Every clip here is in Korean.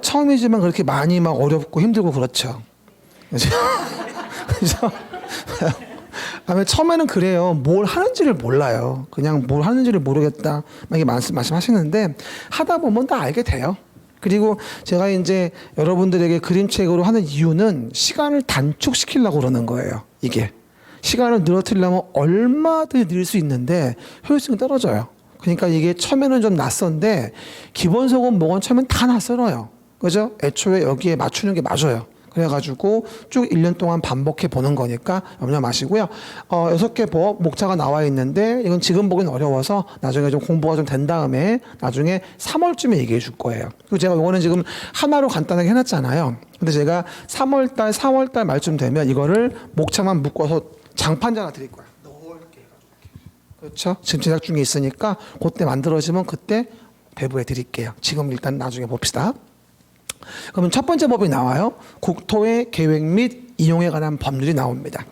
처음이지만 그렇게 많이 막 어렵고 힘들고 그렇죠. 그죠? 그죠? 아마 처음에는 그래요. 뭘 하는지를 몰라요. 그냥 뭘 하는지를 모르겠다. 막 이렇게 말씀하시는데 하다 보면 다 알게 돼요. 그리고 제가 이제 여러분들에게 그림책으로 하는 이유는 시간을 단축시키려고 그러는 거예요. 이게. 시간을 늘어뜨리려면 얼마든지 늘릴 수 있는데 효율성이 떨어져요. 그러니까 이게 처음에는 좀 낯선데 기본소금 목은 처음엔 다 낯설어요. 그죠? 애초에 여기에 맞추는 게 맞아요. 그래가지고 쭉 1년 동안 반복해 보는 거니까 염려 마시고요. 6개 법 목차가 나와 있는데 이건 지금 보기는 어려워서 나중에 좀 공부가 좀 된 다음에 나중에 3월쯤에 얘기해 줄 거예요. 그리고 제가 이거는 지금 하나로 간단하게 해놨잖아요. 근데 제가 3월달, 4월달 말쯤 되면 이거를 목차만 묶어서 장판지 하나 드릴 거예요. 넓게 해가지고. 그렇죠? 지금 제작 중에 있으니까 그때 만들어지면 그때 배부해 드릴게요. 지금 일단 나중에 봅시다. 그러면 첫 번째 법이 나와요. 국토의 계획 및 이용에 관한 법률이 나옵니다.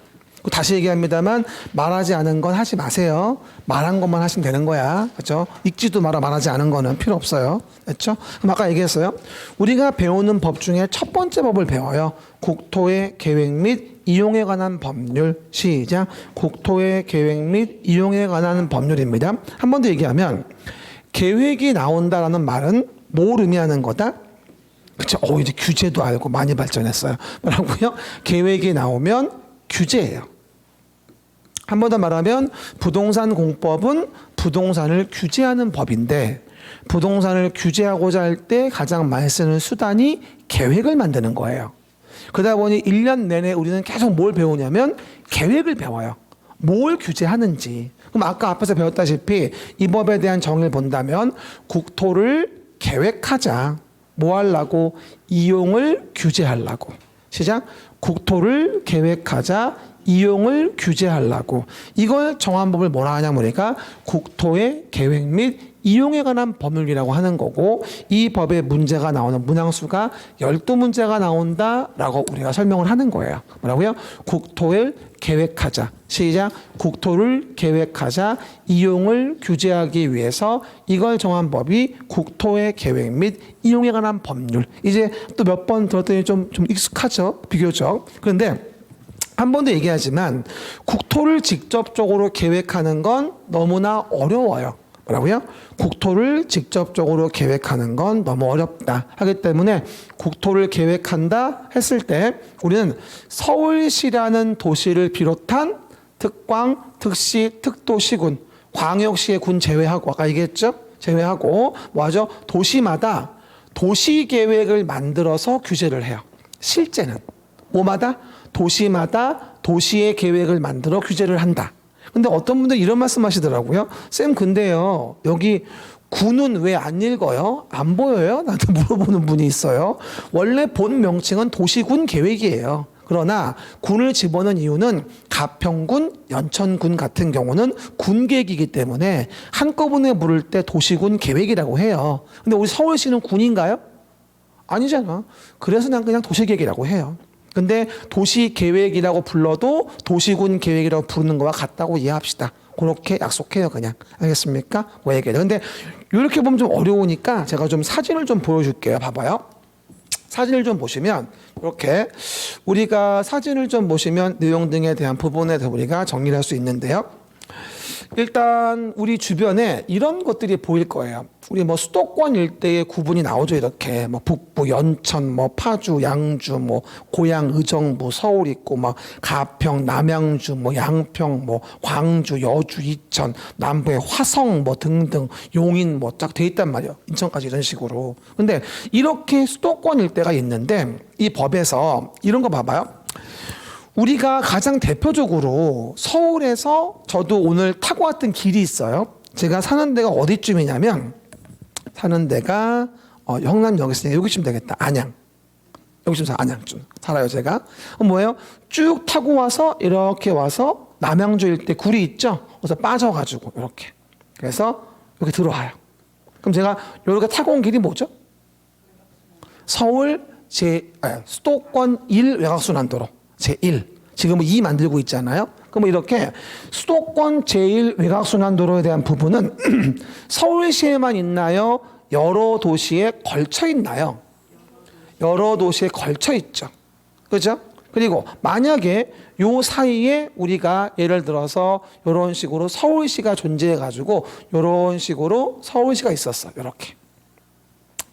다시 얘기합니다만 말하지 않은 건 하지 마세요. 말한 것만 하시면 되는 거야. 그렇죠? 읽지도 마라. 말하지 않은 거는 필요 없어요. 그렇죠? 그럼 아까 얘기했어요. 우리가 배우는 법 중에 첫 번째 법을 배워요. 국토의 계획 및 이용에 관한 법률. 시작. 국토의 계획 및 이용에 관한 법률입니다. 한 번 더 얘기하면 계획이 나온다라는 말은 뭘 의미하는 거다? 그렇죠. 이제 규제도 알고 많이 발전했어요. 뭐라고요? 계획이 나오면 규제예요. 한 번 더 말하면 부동산 공법은 부동산을 규제하는 법인데 부동산을 규제하고자 할 때 가장 많이 쓰는 수단이 계획을 만드는 거예요. 그러다 보니 1년 내내 우리는 계속 뭘 배우냐면 계획을 배워요. 뭘 규제하는지. 그럼 아까 앞에서 배웠다시피 이 법에 대한 정의를 본다면 국토를 계획하자. 뭐 하려고? 이용을 규제하려고. 시작. 국토를 계획하자. 이용을 규제하려고. 이걸 정한 법을 뭐라 하냐면 우리가 국토의 계획 및 이용에 관한 법률이라고 하는 거고 이 법에 문제가 나오는 문항수가 12문제가 나온다라고 우리가 설명을 하는 거예요. 뭐라고요? 국토를 계획하자. 시작. 국토를 계획하자. 이용을 규제하기 위해서 이걸 정한 법이 국토의 계획 및 이용에 관한 법률. 이제 또 몇 번 들었더니 좀 익숙하죠? 비교적. 그런데 한 번도 얘기하지만 국토를 직접적으로 계획하는 건 너무나 어려워요. 뭐라고요? 국토를 직접적으로 계획하는 건 너무 어렵다 하기 때문에 국토를 계획한다 했을 때 우리는 서울시라는 도시를 비롯한 특광, 특시, 특도시군, 광역시의 군 제외하고 아까 얘기했죠? 제외하고 뭐하죠? 도시마다 도시계획을 만들어서 규제를 해요. 실제는 뭐마다? 도시마다 도시의 계획을 만들어 규제를 한다. 근데 어떤 분들 이런 말씀 하시더라고요. 쌤 근데요 여기 군은 왜 안 읽어요? 안 보여요? 나한테 물어보는 분이 있어요. 원래 본 명칭은 도시군 계획이에요. 그러나 군을 집어넣은 이유는 가평군, 연천군 같은 경우는 군계획이기 때문에 한꺼번에 부를 때 도시군 계획이라고 해요. 근데 우리 서울시는 군인가요? 아니잖아. 그래서 난 그냥 도시계획이라고 해요. 근데 도시계획이라고 불러도 도시군 계획이라고 부르는 거와 같다고 이해합시다. 그렇게 약속해요, 그냥. 알겠습니까? 뭐 얘기해요. 근데 이렇게 보면 좀 어려우니까 제가 좀 사진을 좀 보여줄게요. 봐봐요. 사진을 좀 보시면 이렇게 우리가 사진을 좀 보시면 내용 등에 대한 부분에 대해서 우리가 정리를 할 수 있는데요. 일단 우리 주변에 이런 것들이 보일 거예요. 우리 뭐 수도권 일대의 구분이 나오죠. 이렇게 뭐 북부 연천, 뭐 파주, 양주, 뭐 고양, 의정부, 서울 있고 막 가평, 남양주, 뭐 양평, 뭐 광주, 여주, 이천, 남부의 화성 뭐 등등 용인 뭐 쫙 돼 있단 말이에요. 인천까지 이런 식으로. 근데 이렇게 수도권 일대가 있는데 이 법에서 이런 거 봐봐요. 우리가 가장 대표적으로 서울에서 저도 오늘 타고 왔던 길이 있어요. 제가 사는 데가 어디쯤이냐면 사는 데가 영남역에서 여기쯤 되겠다. 안양. 여기쯤 안양쯤 살아요 제가. 뭐예요? 쭉 타고 와서 이렇게 와서 남양주 일대 굴이 있죠. 그래서 빠져가지고 이렇게. 그래서 여기 들어와요. 그럼 제가 이렇게 타고 온 길이 뭐죠? 서울 수도권 1 외곽순환도로. 제1. 지금은 2 만들고 있잖아요. 그럼 이렇게 수도권 제1 외곽순환도로에 대한 부분은 서울시에만 있나요? 여러 도시에 걸쳐 있나요? 여러 도시에 걸쳐 있죠. 그죠? 그리고 만약에 요 사이에 우리가 예를 들어서 이런 식으로 서울시가 존재해 가지고 이런 식으로 서울시가 있었어. 이렇게.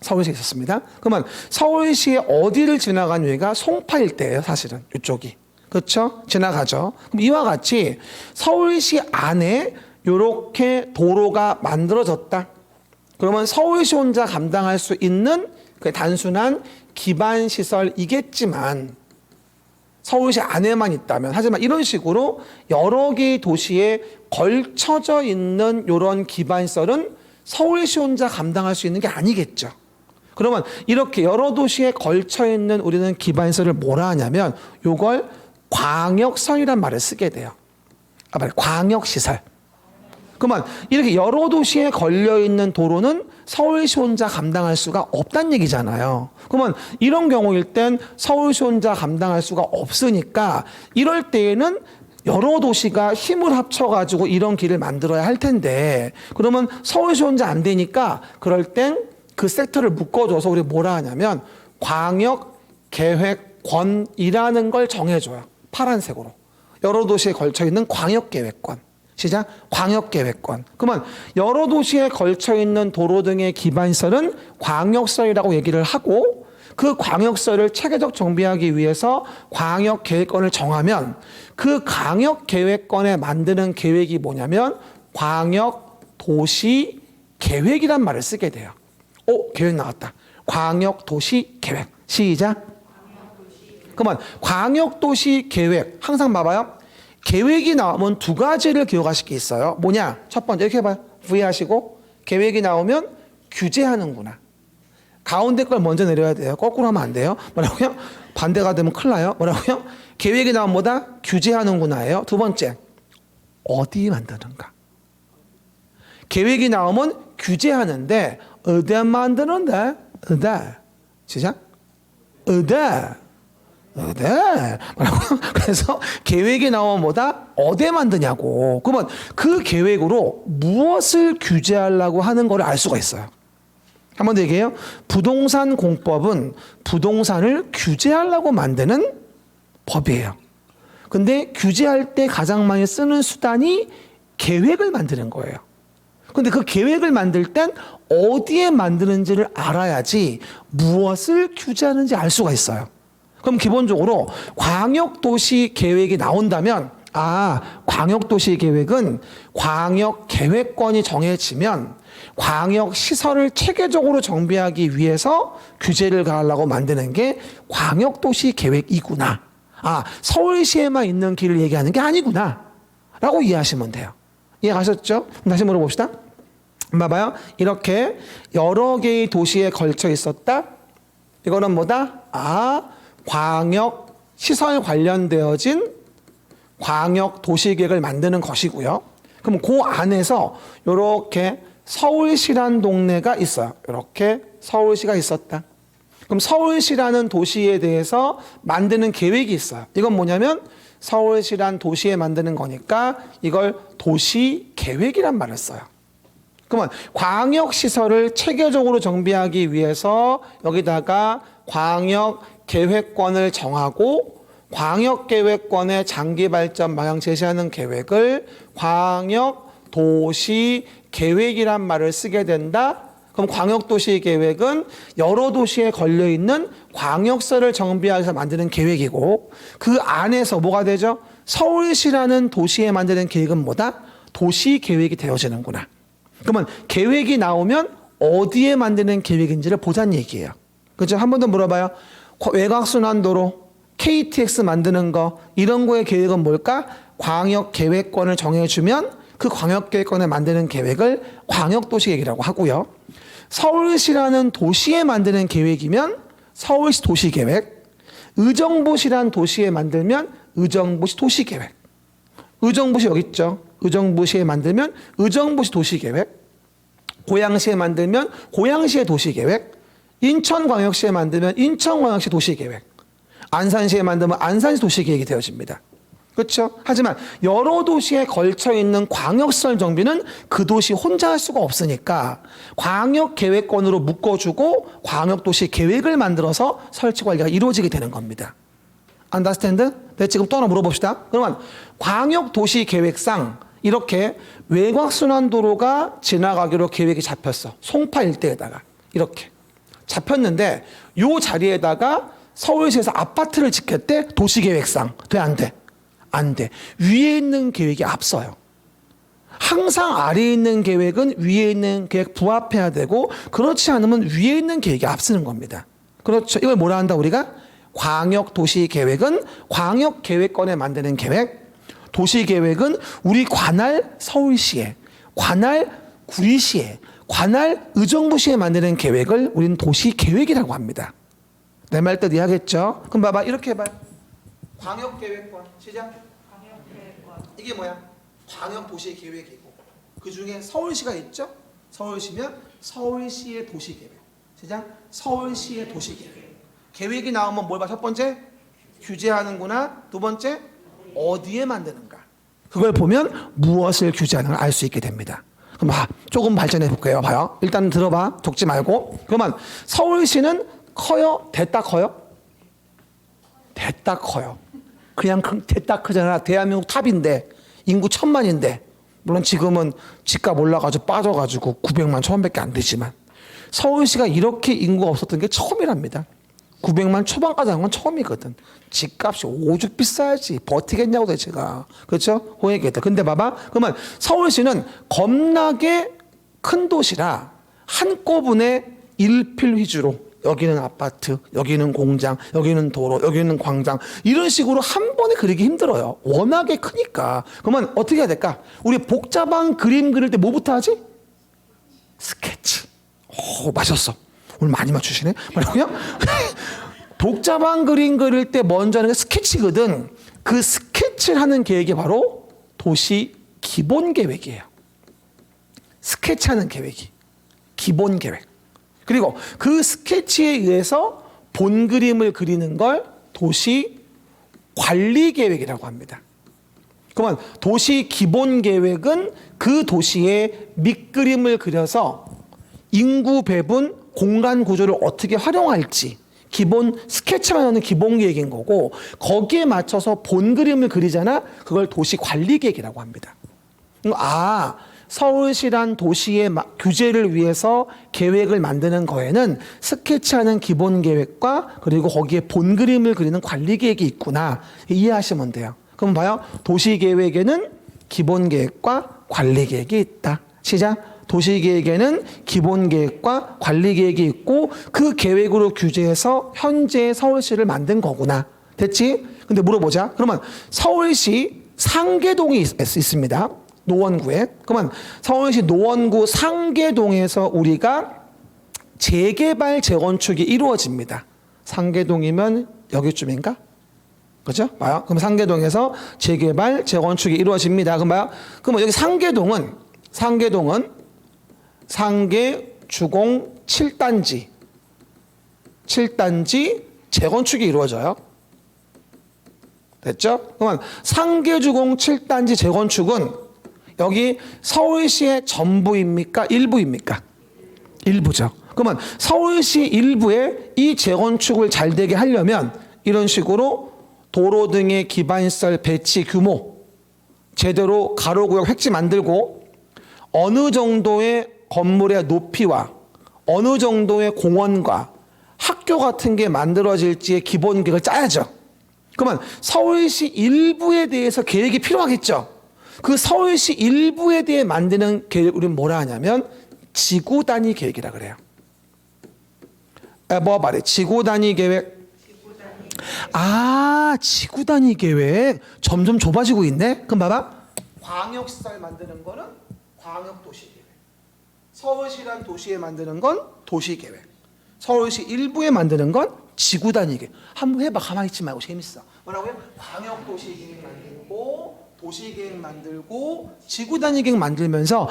서울시가 있었습니다. 그러면 서울시의 어디를 지나간 여기가 송파 일대예요, 사실은. 이쪽이. 그렇죠? 지나가죠. 그럼 이와 같이 서울시 안에 이렇게 도로가 만들어졌다. 그러면 서울시 혼자 감당할 수 있는 그 단순한 기반 시설이겠지만 서울시 안에만 있다면, 하지만 이런 식으로 여러 개의 도시에 걸쳐져 있는 이런 기반 시설은 서울시 혼자 감당할 수 있는 게 아니겠죠. 그러면 이렇게 여러 도시에 걸쳐 있는 우리는 기반 시설을 뭐라 하냐면 이걸 광역성이란 말을 쓰게 돼요. 광역시설. 그러면 이렇게 여러 도시에 걸려있는 도로는 서울시 혼자 감당할 수가 없다는 얘기잖아요. 그러면 이런 경우일 땐 서울시 혼자 감당할 수가 없으니까 이럴 때에는 여러 도시가 힘을 합쳐가지고 이런 길을 만들어야 할 텐데, 그러면 서울시 혼자 안 되니까 그럴 땐 그 섹터를 묶어줘서 우리 뭐라 하냐면 광역계획권이라는 걸 정해줘요. 파란색으로. 여러 도시에 걸쳐있는 광역계획권. 시작. 광역계획권. 그러면 여러 도시에 걸쳐있는 도로 등의 기반시설은 광역시설이라고 얘기를 하고, 그 광역시설을 체계적 정비하기 위해서 광역계획권을 정하면 그 광역계획권에 만드는 계획이 뭐냐면 광역도시계획이란 말을 쓰게 돼요. 계획 나왔다. 광역도시계획. 시작. 그러면 광역도시계획, 항상 봐봐요. 계획이 나오면 두 가지를 기억하실 게 있어요. 뭐냐? 첫 번째 이렇게 해봐요. V 하시고 계획이 나오면 규제하는구나. 가운데 걸 먼저 내려야 돼요. 거꾸로 하면 안 돼요. 뭐라고요? 반대가 되면 큰일 나요. 뭐라고요? 계획이 나오면 뭐다? 규제하는구나예요. 두 번째, 어디 만드는가? 계획이 나오면 규제하는데 어디 만드는데? 어디? 시작. 어디? 뭐라고요? 그래서 계획이 나오면 뭐다? 어디 만드냐고. 그러면 그 계획으로 무엇을 규제하려고 하는 걸 알 수가 있어요. 한 번 더 얘기해요. 부동산 공법은 부동산을 규제하려고 만드는 법이에요. 근데 규제할 때 가장 많이 쓰는 수단이 계획을 만드는 거예요. 근데 그 계획을 만들 땐 어디에 만드는지를 알아야지 무엇을 규제하는지 알 수가 있어요. 그럼 기본적으로 광역도시 계획이 나온다면, 광역도시 계획은 광역계획권이 정해지면 광역시설을 체계적으로 정비하기 위해서 규제를 가하려고 만드는 게 광역도시 계획이구나. 서울시에만 있는 길을 얘기하는 게 아니구나 라고 이해하시면 돼요. 이해가셨죠? 다시 물어봅시다. 봐봐요. 이렇게 여러 개의 도시에 걸쳐 있었다. 이거는 뭐다? 광역 시설 관련되어진 광역 도시계획을 만드는 것이고요. 그럼 그 안에서 이렇게 서울시라는 동네가 있어요. 이렇게 서울시가 있었다. 그럼 서울시라는 도시에 대해서 만드는 계획이 있어요. 이건 뭐냐면 서울시란 도시에 만드는 거니까 이걸 도시계획이란 말을 써요. 그러면 광역시설을 체계적으로 정비하기 위해서 여기다가 광역계획권을 정하고 광역계획권의 장기발전 방향 제시하는 계획을 광역도시계획이란 말을 쓰게 된다. 그럼 광역도시계획은 여러 도시에 걸려있는 광역시설을 정비하기 위해서 만드는 계획이고, 그 안에서 뭐가 되죠? 서울시라는 도시에 만드는 계획은 뭐다? 도시계획이 되어지는구나. 그러면 계획이 나오면 어디에 만드는 계획인지를 보자는 얘기예요. 그렇죠? 한 번 더 물어봐요. 외곽순환도로, KTX 만드는 거, 이런 거의 계획은 뭘까? 광역계획권을 정해주면 그 광역계획권을 만드는 계획을 광역도시계획이라고 하고요. 서울시라는 도시에 만드는 계획이면 서울시 도시계획, 의정부시라는 도시에 만들면 의정부시 도시계획. 의정부시 여기 있죠. 의정부시에 만들면 의정부시 도시계획, 고양시에 만들면 고양시의 도시계획, 인천광역시에 만들면 인천광역시 도시계획, 안산시에 만들면 안산시 도시계획이 되어집니다. 그렇죠? 하지만 여러 도시에 걸쳐 있는 광역시설 정비는 그 도시 혼자 할 수가 없으니까 광역계획권으로 묶어주고 광역도시 계획을 만들어서 설치 관리가 이루어지게 되는 겁니다. Understand? 네, 지금 또 하나 물어봅시다. 그러면 광역도시계획상 이렇게 외곽순환도로가 지나가기로 계획이 잡혔어. 송파 일대에다가 이렇게 잡혔는데 요 자리에다가 서울시에서 아파트를 짓겠대. 도시계획상 돼, 안 돼? 안 돼. 위에 있는 계획이 앞서요. 항상 아래에 있는 계획은 위에 있는 계획 부합해야 되고, 그렇지 않으면 위에 있는 계획이 앞서는 겁니다. 그렇죠. 이걸 뭐라 한다 우리가? 광역도시계획은 광역계획권에 만드는 계획, 도시계획은 우리 관할 서울시에, 관할 구리시에, 관할 의정부시에 만드는 계획을 우리는 도시계획이라고 합니다. 내 말 뜻 이해하겠죠? 그럼 봐봐, 이렇게 해봐요. 광역계획권 시작. 이게 뭐야? 광역도시계획이고 그 중에 서울시가 있죠? 서울시면 서울시의 도시계획. 시작. 서울시의 도시계획. 계획이 나오면 뭘 봐? 첫 번째 규제하는구나. 두 번째 어디에 만드는가. 그걸 보면 무엇을 규제하는가 알 수 있게 됩니다. 그럼 조금 발전해 볼게요. 봐요. 일단 들어봐. 적지 말고. 그러면 서울시는 커요? 됐다 커요? 됐다 커요. 그냥 됐다 크잖아. 대한민국 탑인데 인구 1000만인데 물론 지금은 집값 올라가지고 빠져가지고 900만 1000밖에 안 되지만 서울시가 이렇게 인구가 없었던 게 처음이랍니다. 900만 초반까지 한 건 처음이거든. 집값이 오죽 비싸야지 버티겠냐고 대체가. 그렇죠? 호행했다. 근데 봐봐. 그러면 서울시는 겁나게 큰 도시라 한꺼번에 일필 위주로 여기는 아파트, 여기는 공장, 여기는 도로, 여기는 광장 이런 식으로 한 번에 그리기 힘들어요. 워낙에 크니까. 그러면 어떻게 해야 될까? 우리 복잡한 그림 그릴 때 뭐부터 하지? 스케치. 오, 맞았어. 오늘 많이 맞추시네. 뭐라고요? 복잡한 그림 그릴 때 먼저 하는 게 스케치거든. 그 스케치를 하는 계획이 바로 도시 기본 계획이에요. 스케치하는 계획이 기본 계획. 그리고 그 스케치에 의해서 본 그림을 그리는 걸 도시 관리 계획이라고 합니다. 그러면 도시 기본 계획은 그 도시의 밑그림을 그려서 인구 배분, 공간 구조를 어떻게 활용할지 기본 스케치만 하는 기본 계획인 거고, 거기에 맞춰서 본 그림을 그리잖아. 그걸 도시 관리 계획이라고 합니다. 서울시란 도시의 규제를 위해서 계획을 만드는 거에는 스케치하는 기본 계획과 그리고 거기에 본 그림을 그리는 관리 계획이 있구나. 이해하시면 돼요. 그럼 봐요. 도시 계획에는 기본 계획과 관리 계획이 있다. 시작. 도시 계획에는 기본 계획과 관리 계획이 있고 그 계획으로 규제해서 현재 서울시를 만든 거구나. 됐지? 근데 물어보자. 그러면 서울시 상계동이 있습니다. 노원구에. 그러면 서울시 노원구 상계동에서 우리가 재개발 재건축이 이루어집니다. 상계동이면 여기쯤인가? 그죠? 봐요. 그럼 상계동에서 재개발 재건축이 이루어집니다. 그럼 봐요. 그럼 여기 상계동은 상계 주공 7단지 재건축이 이루어져요. 됐죠? 그러면 상계 주공 7단지 재건축은 여기 서울시의 전부입니까? 일부입니까? 일부죠. 그러면 서울시 일부에 이 재건축을 잘 되게 하려면 이런 식으로 도로 등의 기반시설 배치 규모 제대로 가로구역 획지 만들고 어느 정도의 건물의 높이와 어느 정도의 공원과 학교 같은 게 만들어질지의 기본 계획을 짜야죠. 그러면 서울시 일부에 대해서 계획이 필요하겠죠. 그 서울시 일부에 대해 만드는 계획 우리는 뭐라 하냐면 지구 단위 계획이라 그래요. 뭐 말해? 지구 단위 계획. 지구 단위 계획 점점 좁아지고 있네. 그럼 봐봐. 광역시설 만드는 거는 광역도시 계획. 서울시란 도시에 만드는 건 도시 계획. 서울시 일부에 만드는 건 지구 단위 계획. 한번 해봐. 가만히 있지 말고 재밌어. 뭐라고요? 광역도시 계획 만들고 도시계획 만들고 지구 단위 계획 만들면서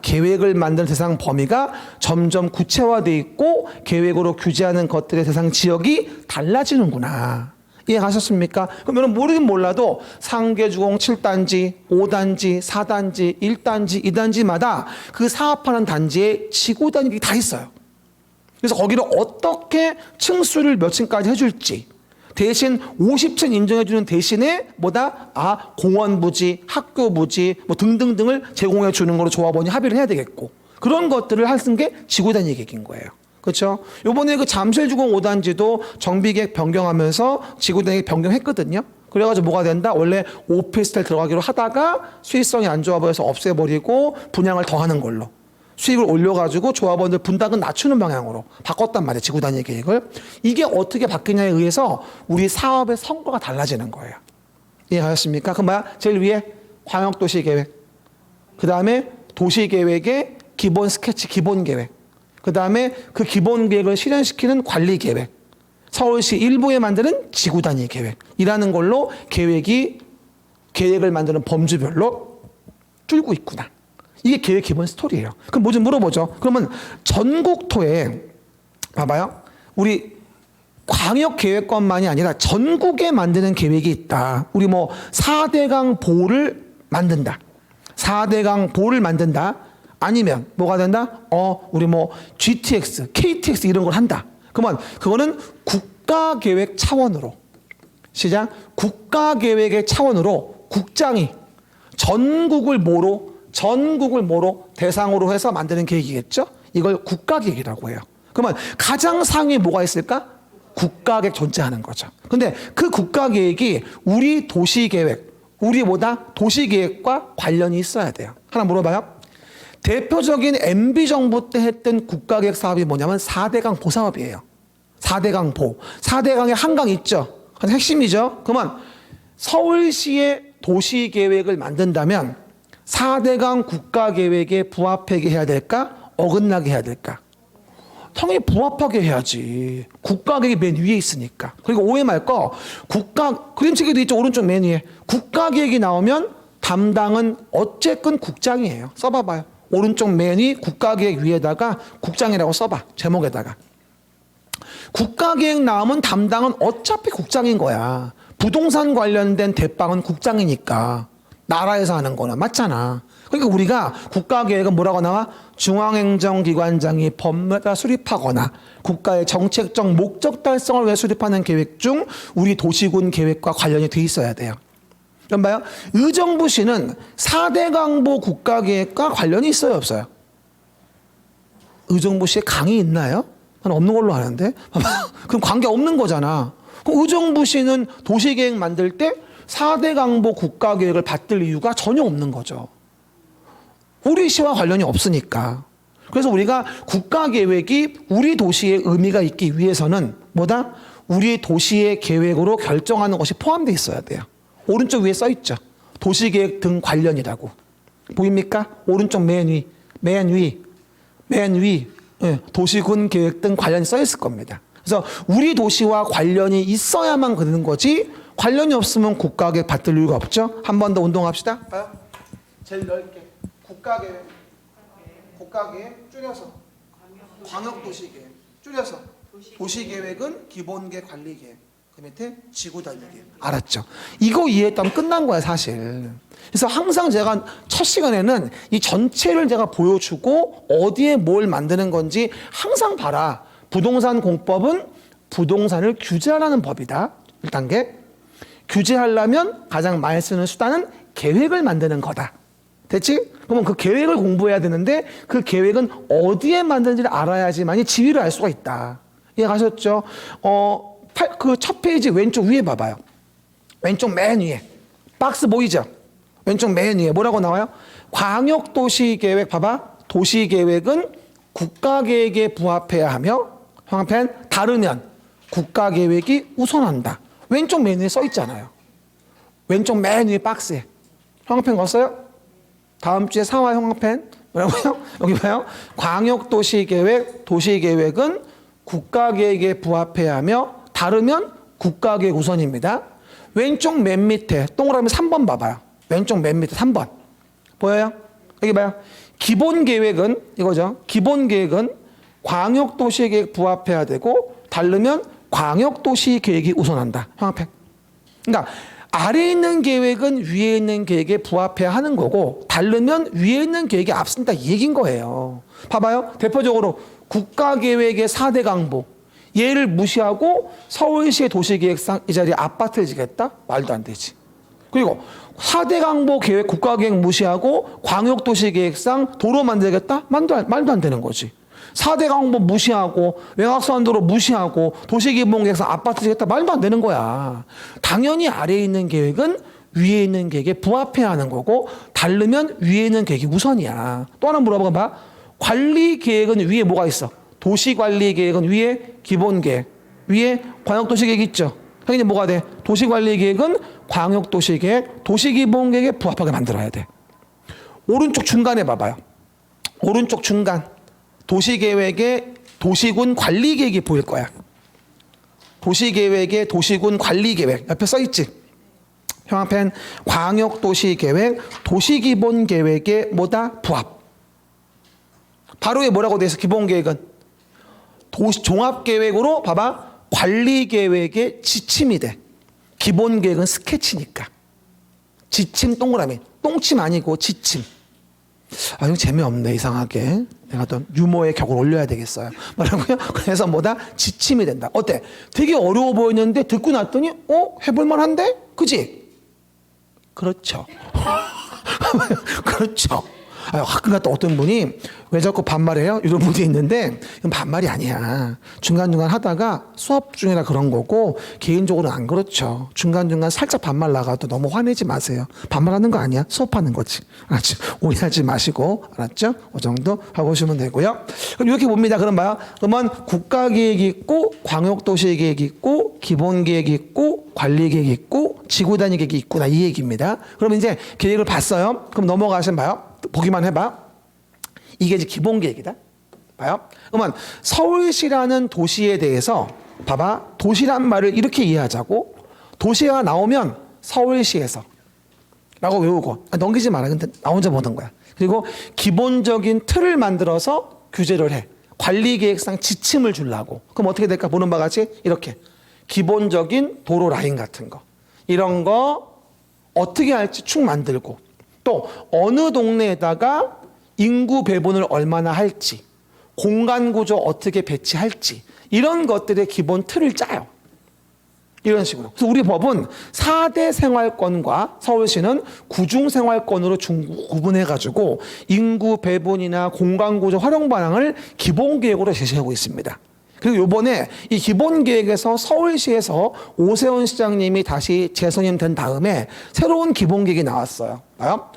계획을 만드는 대상 범위가 점점 구체화돼 있고 계획으로 규제하는 것들의 대상 지역이 달라지는구나. 이해가셨습니까? 그럼 여러분 모르긴 몰라도 상계주공 7단지, 5단지, 4단지, 1단지, 2단지마다 그 사업하는 단지에 지구 단위가 다 있어요. 그래서 거기를 어떻게 층수를 몇 층까지 해줄지 대신 50층 인정해주는 대신에 공원 부지, 학교 부지 뭐 등등등을 제공해 주는 걸로 조합원이 합의를 해야 되겠고 그런 것들을 하는 게 지구 단위 계획인 거예요. 그렇죠? 요번에 그 잠실주공 5단지도 정비계획 변경하면서 지구 단위 변경했거든요. 그래가지고 뭐가 된다? 원래 오피스텔 들어가기로 하다가 수익성이 안 좋아 보여서 없애버리고 분양을 더 하는 걸로 수익을 올려가지고 조합원들 분담금 낮추는 방향으로 바꿨단 말이에요. 지구 단위 계획을. 이게 어떻게 바뀌냐에 의해서 우리 사업의 성과가 달라지는 거예요. 이해하셨습니까? 그 뭐야? 제일 위에 광역도시계획, 그 다음에 도시계획의 기본 스케치, 기본 계획, 그 다음에 그 기본 계획을 실현시키는 관리 계획, 서울시 일부에 만드는 지구 단위 계획이라는 걸로 계획을 만드는 범주별로 줄고 있구나. 이게 계획 기본 스토리예요. 그럼 뭐 좀 물어보죠. 그러면 전국토에 봐봐요. 우리 광역계획권만이 아니라 전국에 만드는 계획이 있다. 우리 뭐 4대강 보를 만든다. 4대강 보를 만든다. 아니면 뭐가 된다? 우리 뭐 GTX, KTX 이런 걸 한다. 그러면 그거는 국가계획 차원으로 시작. 국가계획의 차원으로 국장이 전국을 뭐로 대상으로 해서 만드는 계획이겠죠? 이걸 국가계획이라고 해요. 그러면 가장 상위에 뭐가 있을까? 국가계획 존재하는 거죠. 근데 그 국가계획이 우리 도시계획, 도시계획과 관련이 있어야 돼요. 하나 물어봐요. 대표적인 MB정부 때 했던 국가계획 사업이 뭐냐면 4대강 보 사업이에요. 4대강 보. 4대강에 한강 있죠? 핵심이죠? 그러면 서울시의 도시계획을 만든다면 4대강 국가계획에 부합하게 해야 될까? 어긋나게 해야 될까? 당연히 부합하게 해야지. 국가계획이 맨 위에 있으니까. 그리고 오해 말 거, 그림책에도 있죠. 오른쪽 맨 위에. 국가계획이 나오면 담당은 어쨌건 국장이에요. 써봐봐요. 오른쪽 맨 위 국가계획 위에다가 국장이라고 써봐. 제목에다가. 국가계획 나오면 담당은 어차피 국장인 거야. 부동산 관련된 대빵은 국장이니까. 나라에서 하는 거나 맞잖아. 그러니까 우리가 국가계획은 뭐라고 나와? 중앙행정기관장이 법마다 수립하거나 국가의 정책적 목적 달성을 위해 수립하는 계획 중 우리 도시군 계획과 관련이 돼 있어야 돼요. 그럼 봐요. 의정부시는 4대강보 국가계획과 관련이 있어요, 없어요? 의정부시에 강이 있나요? 난 없는 걸로 아는데. 그럼 관계 없는 거잖아. 그럼 의정부시는 도시계획 만들 때 4대강보 국가계획을 받들 이유가 전혀 없는 거죠. 우리 시와 관련이 없으니까. 그래서 우리가 국가계획이 우리 도시에 의미가 있기 위해서는 우리 도시의 계획으로 결정하는 것이 포함되어 있어야 돼요. 오른쪽 위에 써 있죠. 도시계획 등 관련이라고. 보입니까? 오른쪽 맨 위. 도시군 계획 등 관련이 써 있을 겁니다. 그래서 우리 도시와 관련이 있어야만 그러는 거지 관련이 없으면 국가계획 받을 이유가 없죠. 한 번 더 운동합시다. 봐요. 제일 넓게. 국가계획 줄여서 광역도시계획 줄여서 도시계획은 기본계획 관리계획 그 밑에 지구단위계획. 알았죠? 이거 이해했다면 끝난 거야 사실. 그래서 항상 제가 첫 시간에는 이 전체를 제가 보여주고 어디에 뭘 만드는 건지 항상 봐라. 부동산 공법은 부동산을 규제하라는 법이다. 1단계. 규제하려면 가장 많이 쓰는 수단은 계획을 만드는 거다. 됐지? 그러면 그 계획을 공부해야 되는데 그 계획은 어디에 만드는지를 알아야지만이 지위를 알 수가 있다. 이해가셨죠? 그 첫 페이지 왼쪽 위에 봐봐요. 왼쪽 맨 위에. 박스 보이죠? 왼쪽 맨 위에 뭐라고 나와요? 광역도시계획 봐봐. 도시계획은 국가계획에 부합해야 하며 황펜 다르면 국가계획이 우선한다. 왼쪽 맨 위에 써 있잖아요. 왼쪽 맨 위에 박스에. 형광펜 걷어요? 다음 주에 사와 형광펜. 뭐라고요? 여기 봐요. 광역도시계획, 도시계획은 국가계획에 부합해야 하며 다르면 국가계획 우선입니다. 왼쪽 맨 밑에 동그라미 3번 봐봐요. 왼쪽 맨 밑에 3번. 보여요? 여기 봐요. 기본계획은 이거죠. 기본계획은 광역도시계획 부합해야 되고 다르면 광역도시계획이 우선한다. 형광펜. 그러니까 아래에 있는 계획은 위에 있는 계획에 부합해야 하는 거고 다르면 위에 있는 계획이 앞선다 이 얘기인 거예요. 봐봐요. 대표적으로 국가계획의 4대 강보 얘를 무시하고 서울시의 도시계획상 이 자리에 아파트를 지겠다? 말도 안 되지. 그리고 4대 강보 계획 국가계획 무시하고 광역도시계획상 도로 만들겠다? 말도 안 되는 거지. 4대 강보 무시하고 외곽선도로 무시하고 도시기본계획상 아파트 지겠다? 말도 안 되는 거야. 당연히 아래에 있는 계획은 위에 있는 계획에 부합해야 하는 거고 다르면 위에 있는 계획이 우선이야. 또 하나 물어봐. 관리계획은 위에 뭐가 있어? 도시관리계획은 위에 기본계획, 위에 광역도시계획 있죠. 당연히 뭐가 돼? 도시관리계획은 광역도시계획, 도시기본계획에 부합하게 만들어야 돼. 오른쪽 중간에 봐봐요. 오른쪽 중간 도시계획에 도시군 관리계획이 보일 거야. 도시계획에 도시군 관리계획 옆에 써있지. 형 앞엔 광역도시계획, 도시기본계획에 뭐다? 부합. 바로 에 뭐라고 돼 있어? 기본계획은 도시 종합계획으로 봐봐. 관리계획의 지침이 돼. 기본계획은 스케치니까. 지침 동그라미. 똥침 아니고 지침. 아, 이거 재미없네, 이상하게. 내가 또 유머의 격을 올려야 되겠어요. 뭐라고요? 그래서 뭐다? 지침이 된다. 어때? 되게 어려워 보였는데 듣고 났더니, 해볼만한데? 그지? 그렇죠. 그렇죠. 가끔 갔다 어떤 분이 왜 자꾸 반말해요? 이런 분이 있는데 이건 반말이 아니야. 중간중간 하다가 수업 중이라 그런 거고 개인적으로는 안 그렇죠. 중간중간 살짝 반말 나가도 너무 화내지 마세요. 반말하는 거 아니야. 수업하는 거지. 알았죠? 오해하지 마시고 알았죠? 그 정도 하고 오시면 되고요. 그럼 이렇게 봅니다. 그럼 봐요. 그러면 국가계획이 있고 광역도시계획이 있고 기본계획이 있고 관리계획이 있고 지구단위 계획이 있구나 이 얘기입니다. 그럼 이제 계획을 봤어요. 그럼 넘어가시면 봐요. 보기만 해봐. 이게 이제 기본 계획이다. 봐요. 그러면 서울시라는 도시에 대해서 봐봐. 도시란 말을 이렇게 이해하자고. 도시가 나오면 서울시에서 라고 외우고 넘기지 마라. 근데 나 혼자 보는 거야. 그리고 기본적인 틀을 만들어서 규제를 해. 관리계획상 지침을 주려고. 그럼 어떻게 될까? 보는 바와 같이 이렇게 기본적인 도로 라인 같은 거 이런 거 어떻게 할지 축 만들고 또 어느 동네에다가 인구 배분을 얼마나 할지 공간 구조 어떻게 배치할지 이런 것들의 기본 틀을 짜요. 이런 식으로. 그래서 우리 법은 4대 생활권과 서울시는 구중생활권으로 구분해가지고 인구 배분이나 공간 구조 활용 방향을 기본 계획으로 제시하고 있습니다. 그리고 이번에 이 기본 계획에서 서울시에서 오세훈 시장님이 다시 재선임 된 다음에 새로운 기본 계획이 나왔어요.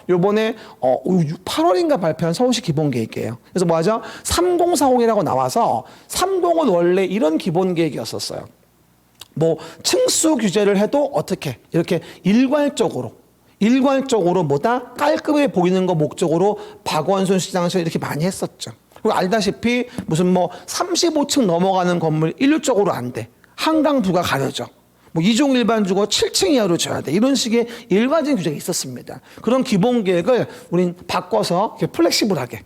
이번에 8월인가 발표한 서울시 기본 계획이에요. 그래서 뭐하죠? 3040이라고 나와서 30은 원래 이런 기본 계획이었었어요. 뭐 층수 규제를 해도 어떻게 이렇게 일괄적으로 뭐다 깔끔해 보이는 거 목적으로 박원순 시장에서 이렇게 많이 했었죠. 그리고 알다시피 무슨 뭐 35층 넘어가는 건물 일률적으로 안 돼. 한강부가 가려져. 뭐 2종 일반 주거 7층 이하로 줘야 돼. 이런 식의 일괄적인 규제가 있었습니다. 그런 기본 계획을 우린 바꿔서 이렇게 플렉시블하게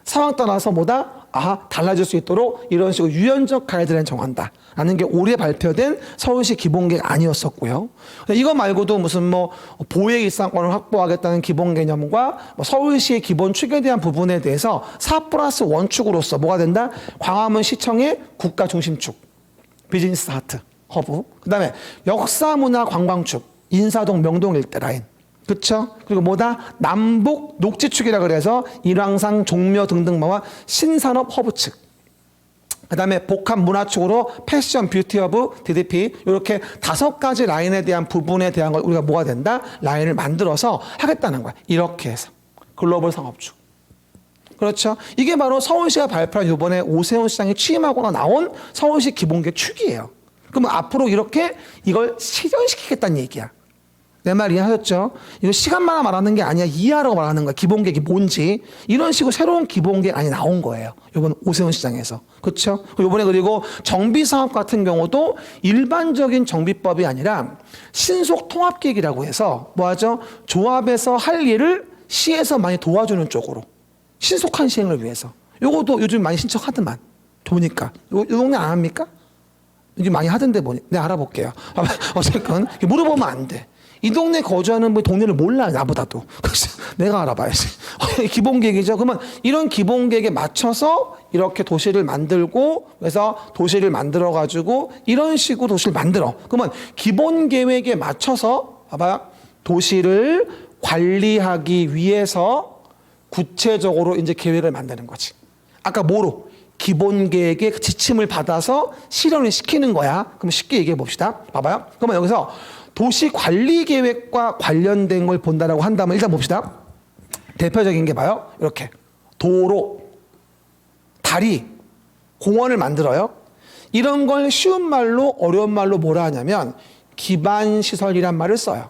상황 따라서 뭐다 달라질 수 있도록 이런 식으로 유연적 가이드라인 정한다. 라는 게 올해 발표된 서울시 기본계획 아니었었고요. 이거 말고도 무슨 뭐 보행 일상권을 확보하겠다는 기본 개념과 뭐 서울시의 기본 축에 대한 부분에 대해서 4+1 축으로서 뭐가 된다? 광화문 시청의 국가 중심축, 비즈니스 하트, 허브. 그 다음에 역사문화 관광축, 인사동 명동 일대 라인. 그렇죠? 그리고 뭐다? 남북 녹지축이라 그래서 일왕산, 종묘 등등마와 신산업 허브 측. 그 다음에 복합 문화축으로 패션, 뷰티 허브, DDP 이렇게 5가지 라인에 대한 부분에 대한 걸 우리가 뭐가 된다? 라인을 만들어서 하겠다는 거야. 이렇게 해서. 글로벌 상업축. 그렇죠? 이게 바로 서울시가 발표한 이번에 오세훈 시장이 취임하거나 나온 서울시 기본계획 축이에요. 그러면 앞으로 이렇게 이걸 실현시키겠다는 얘기야. 내 말 이해하셨죠? 이거 시간만 말하는 게 아니야. 이해하라고 말하는 거야. 기본계획이 뭔지. 이런 식으로 새로운 기본계획안이 나온 거예요. 이번 오세훈 시장에서. 그렇죠? 이번에 그리고 정비사업 같은 경우도 일반적인 정비법이 아니라 신속통합계획이라고 해서 뭐하죠? 조합에서 할 일을 시에서 많이 도와주는 쪽으로. 신속한 시행을 위해서. 요것도 요즘 많이 신청하더만. 보니까. 요 동네 안 합니까? 이게 많이 하던데 뭐니? 내가 알아볼게요. 어쨌건 물어보면 안 돼. 이 동네 거주하는 분 동네를 몰라 나보다도. 그래서 내가 알아봐야지. 기본 계획이죠. 그러면 이런 기본 계획에 맞춰서 이렇게 도시를 만들고 그래서 도시를 만들어 가지고 이런 식으로 도시를 만들어. 그러면 기본 계획에 맞춰서 봐봐요. 도시를 관리하기 위해서 구체적으로 이제 계획을 만드는 거지. 아까 뭐로? 기본 계획의 지침을 받아서 실현을 시키는 거야. 그럼 쉽게 얘기해 봅시다. 봐봐요. 그러면 여기서 도시 관리 계획과 관련된 걸 본다라고 한다면 일단 봅시다. 대표적인 게 봐요. 이렇게 도로, 다리, 공원을 만들어요. 이런 걸 쉬운 말로 어려운 말로 뭐라 하냐면 기반 시설이란 말을 써요.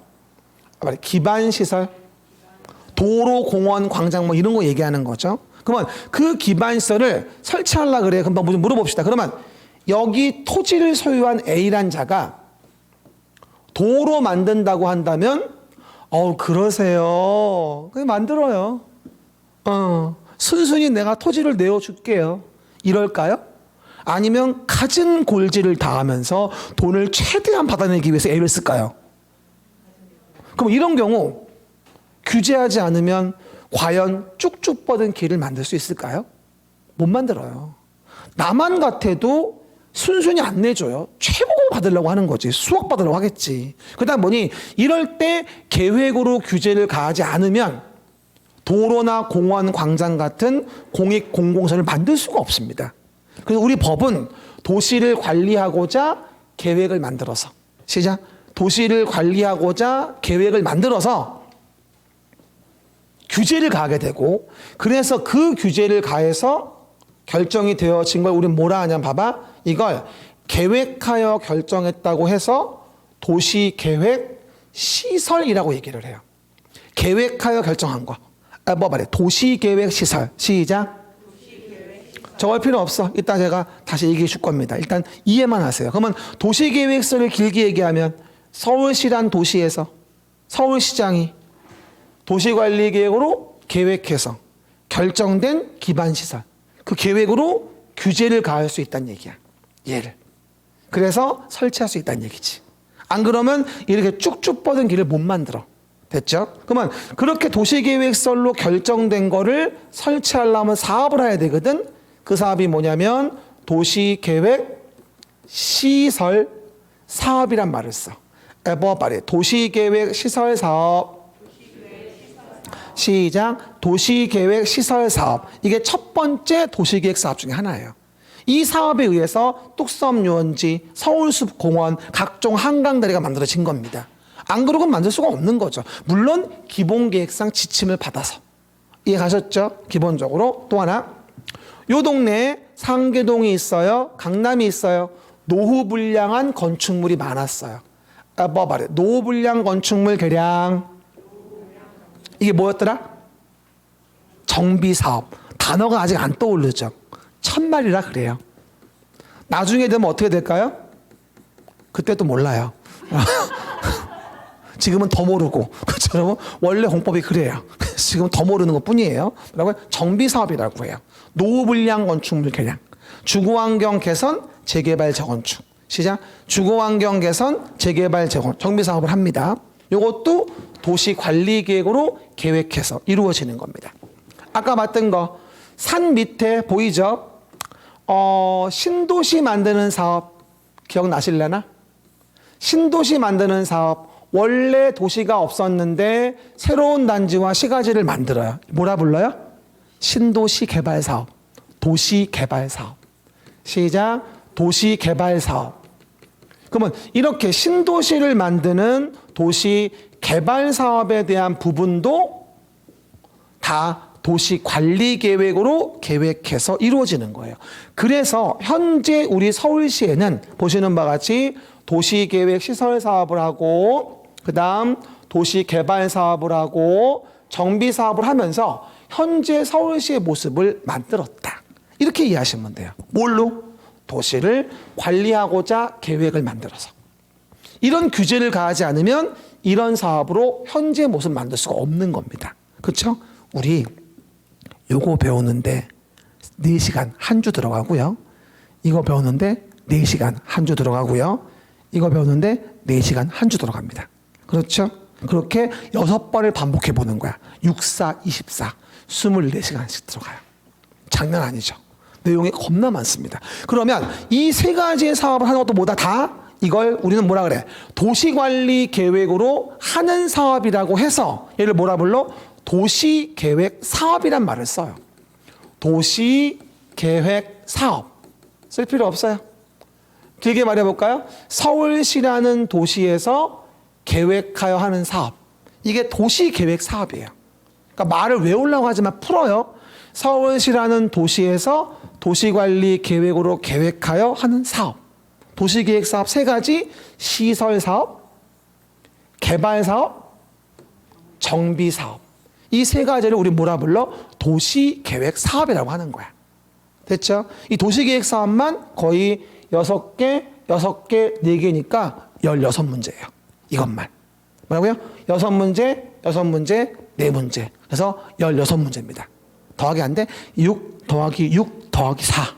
기반 시설, 도로, 공원, 광장 뭐 이런 거 얘기하는 거죠. 그러면 그 기반 시설을 설치하려고 그래. 금방 좀 물어봅시다. 그러면 여기 토지를 소유한 A란 자가 도로 만든다고 한다면 그러세요. 그냥 만들어요. 순순히 내가 토지를 내어줄게요. 이럴까요? 아니면 갖은 골지를 다하면서 돈을 최대한 받아내기 위해서 애를 쓸까요? 그럼 이런 경우 규제하지 않으면 과연 쭉쭉 뻗은 길을 만들 수 있을까요? 못 만들어요. 나만 같아도 순순히 안 내줘요. 최고 받으려고 하는 거지. 수억 받으려고 하겠지. 그러다 보니 이럴 때 계획으로 규제를 가하지 않으면 도로나 공원, 광장 같은 공익 공공시설을 만들 수가 없습니다. 그래서 우리 법은 도시를 관리하고자 계획을 만들어서 시작. 도시를 관리하고자 계획을 만들어서 규제를 가하게 되고 그래서 그 규제를 가해서 결정이 되어진 걸 우리는 뭐라 하냐면 봐봐. 이걸 계획하여 결정했다고 해서 도시계획 시설이라고 얘기를 해요. 계획하여 결정한 거. 뭐 말해? 도시계획 시설. 시작. 적을 필요 없어. 이따 제가 다시 얘기해 줄 겁니다. 일단 이해만 하세요. 그러면 도시계획서를 길게 얘기하면 서울시란 도시에서 서울시장이 도시관리계획으로 계획해서 결정된 기반시설. 그 계획으로 규제를 가할 수 있다는 얘기야. 얘를. 그래서 설치할 수 있다는 얘기지. 안 그러면 이렇게 쭉쭉 뻗은 길을 못 만들어. 됐죠? 그러면 그렇게 도시계획설로 결정된 거를 설치하려면 사업을 해야 되거든. 그 사업이 뭐냐면 도시계획 시설 사업이란 말을 써. 도시계획 시설 사업. 시작. 도시계획 시설 사업. 이게 첫 번째 도시계획 사업 중에 하나예요. 이 사업에 의해서 뚝섬 유원지, 서울숲 공원, 각종 한강다리가 만들어진 겁니다. 안 그러고는 만들 수가 없는 거죠. 물론 기본계획상 지침을 받아서. 이해가셨죠? 기본적으로. 또 하나. 요 동네에 상계동이 있어요. 강남이 있어요. 노후불량한 건축물이 많았어요. 뭐 말해? 노후불량 건축물 개량. 이게 뭐였더라? 정비사업. 단어가 아직 안 떠오르죠. 첫말이라 그래요. 나중에 되면 어떻게 될까요? 그때 또 몰라요. 지금은 더 모르고. 그렇죠, 여러분? 원래 공법이 그래요. 지금 더 모르는 것 뿐이에요. 뭐라고요? 정비사업이라고 해요. 노후불량 건축물 개량. 주거환경 개선, 재개발, 재건축. 시작. 주거환경 개선, 재개발, 재건축. 정비사업을 합니다. 이것도 도시관리계획으로 계획해서 이루어지는 겁니다. 아까 봤던 거, 산 밑에 보이죠? 신도시 만드는 사업 기억나실래나? 신도시 만드는 사업. 원래 도시가 없었는데 새로운 단지와 시가지를 만들어요. 뭐라 불러요? 신도시 개발 사업. 도시 개발 사업. 시작. 도시 개발 사업. 그러면 이렇게 신도시를 만드는 도시 개발 사업에 대한 부분도 다 도시 관리 계획으로 계획해서 이루어지는 거예요. 그래서 현재 우리 서울시에는 보시는 바와 같이 도시 계획 시설 사업을 하고 그다음 도시 개발 사업을 하고 정비 사업을 하면서 현재 서울시의 모습을 만들었다. 이렇게 이해하시면 돼요. 뭘로? 도시를 관리하고자 계획을 만들어서. 이런 규제를 가하지 않으면 이런 사업으로 현재 모습을 만들 수가 없는 겁니다. 그렇죠? 우리 요거 배우는데 4시간 한 주 들어가고요. 이거 배우는데 4시간 한 주 들어가고요. 이거 배우는데 4시간 한 주 들어갑니다. 그렇죠? 그렇게 6번을 반복해 보는 거야. 6, 4, 24. 24시간씩 들어가요. 장난 아니죠. 내용이 겁나 많습니다. 그러면 이 3가지의 사업을 하는 것도 뭐다? 다 이걸 우리는 뭐라 그래? 도시관리 계획으로 하는 사업이라고 해서 얘를 뭐라 불러? 도시계획 사업이란 말을 써요. 도시계획 사업. 쓸 필요 없어요. 길게 말해볼까요? 서울시라는 도시에서 계획하여 하는 사업. 이게 도시계획 사업이에요. 그러니까 말을 외우려고 하지만 풀어요. 서울시라는 도시에서 도시관리 계획으로 계획하여 하는 사업. 도시계획 사업 3가지, 시설사업, 개발사업, 정비사업. 이 3가지를 우리 뭐라 불러? 도시계획 사업이라고 하는 거야. 됐죠? 이 도시계획 사업만 거의 6개, 4개니까 16문제예요. 이것만. 뭐라고요? 6문제, 6문제, 4문제. 그래서 16문제입니다. 더하기 안 돼? 6 더하기 6 더하기 4.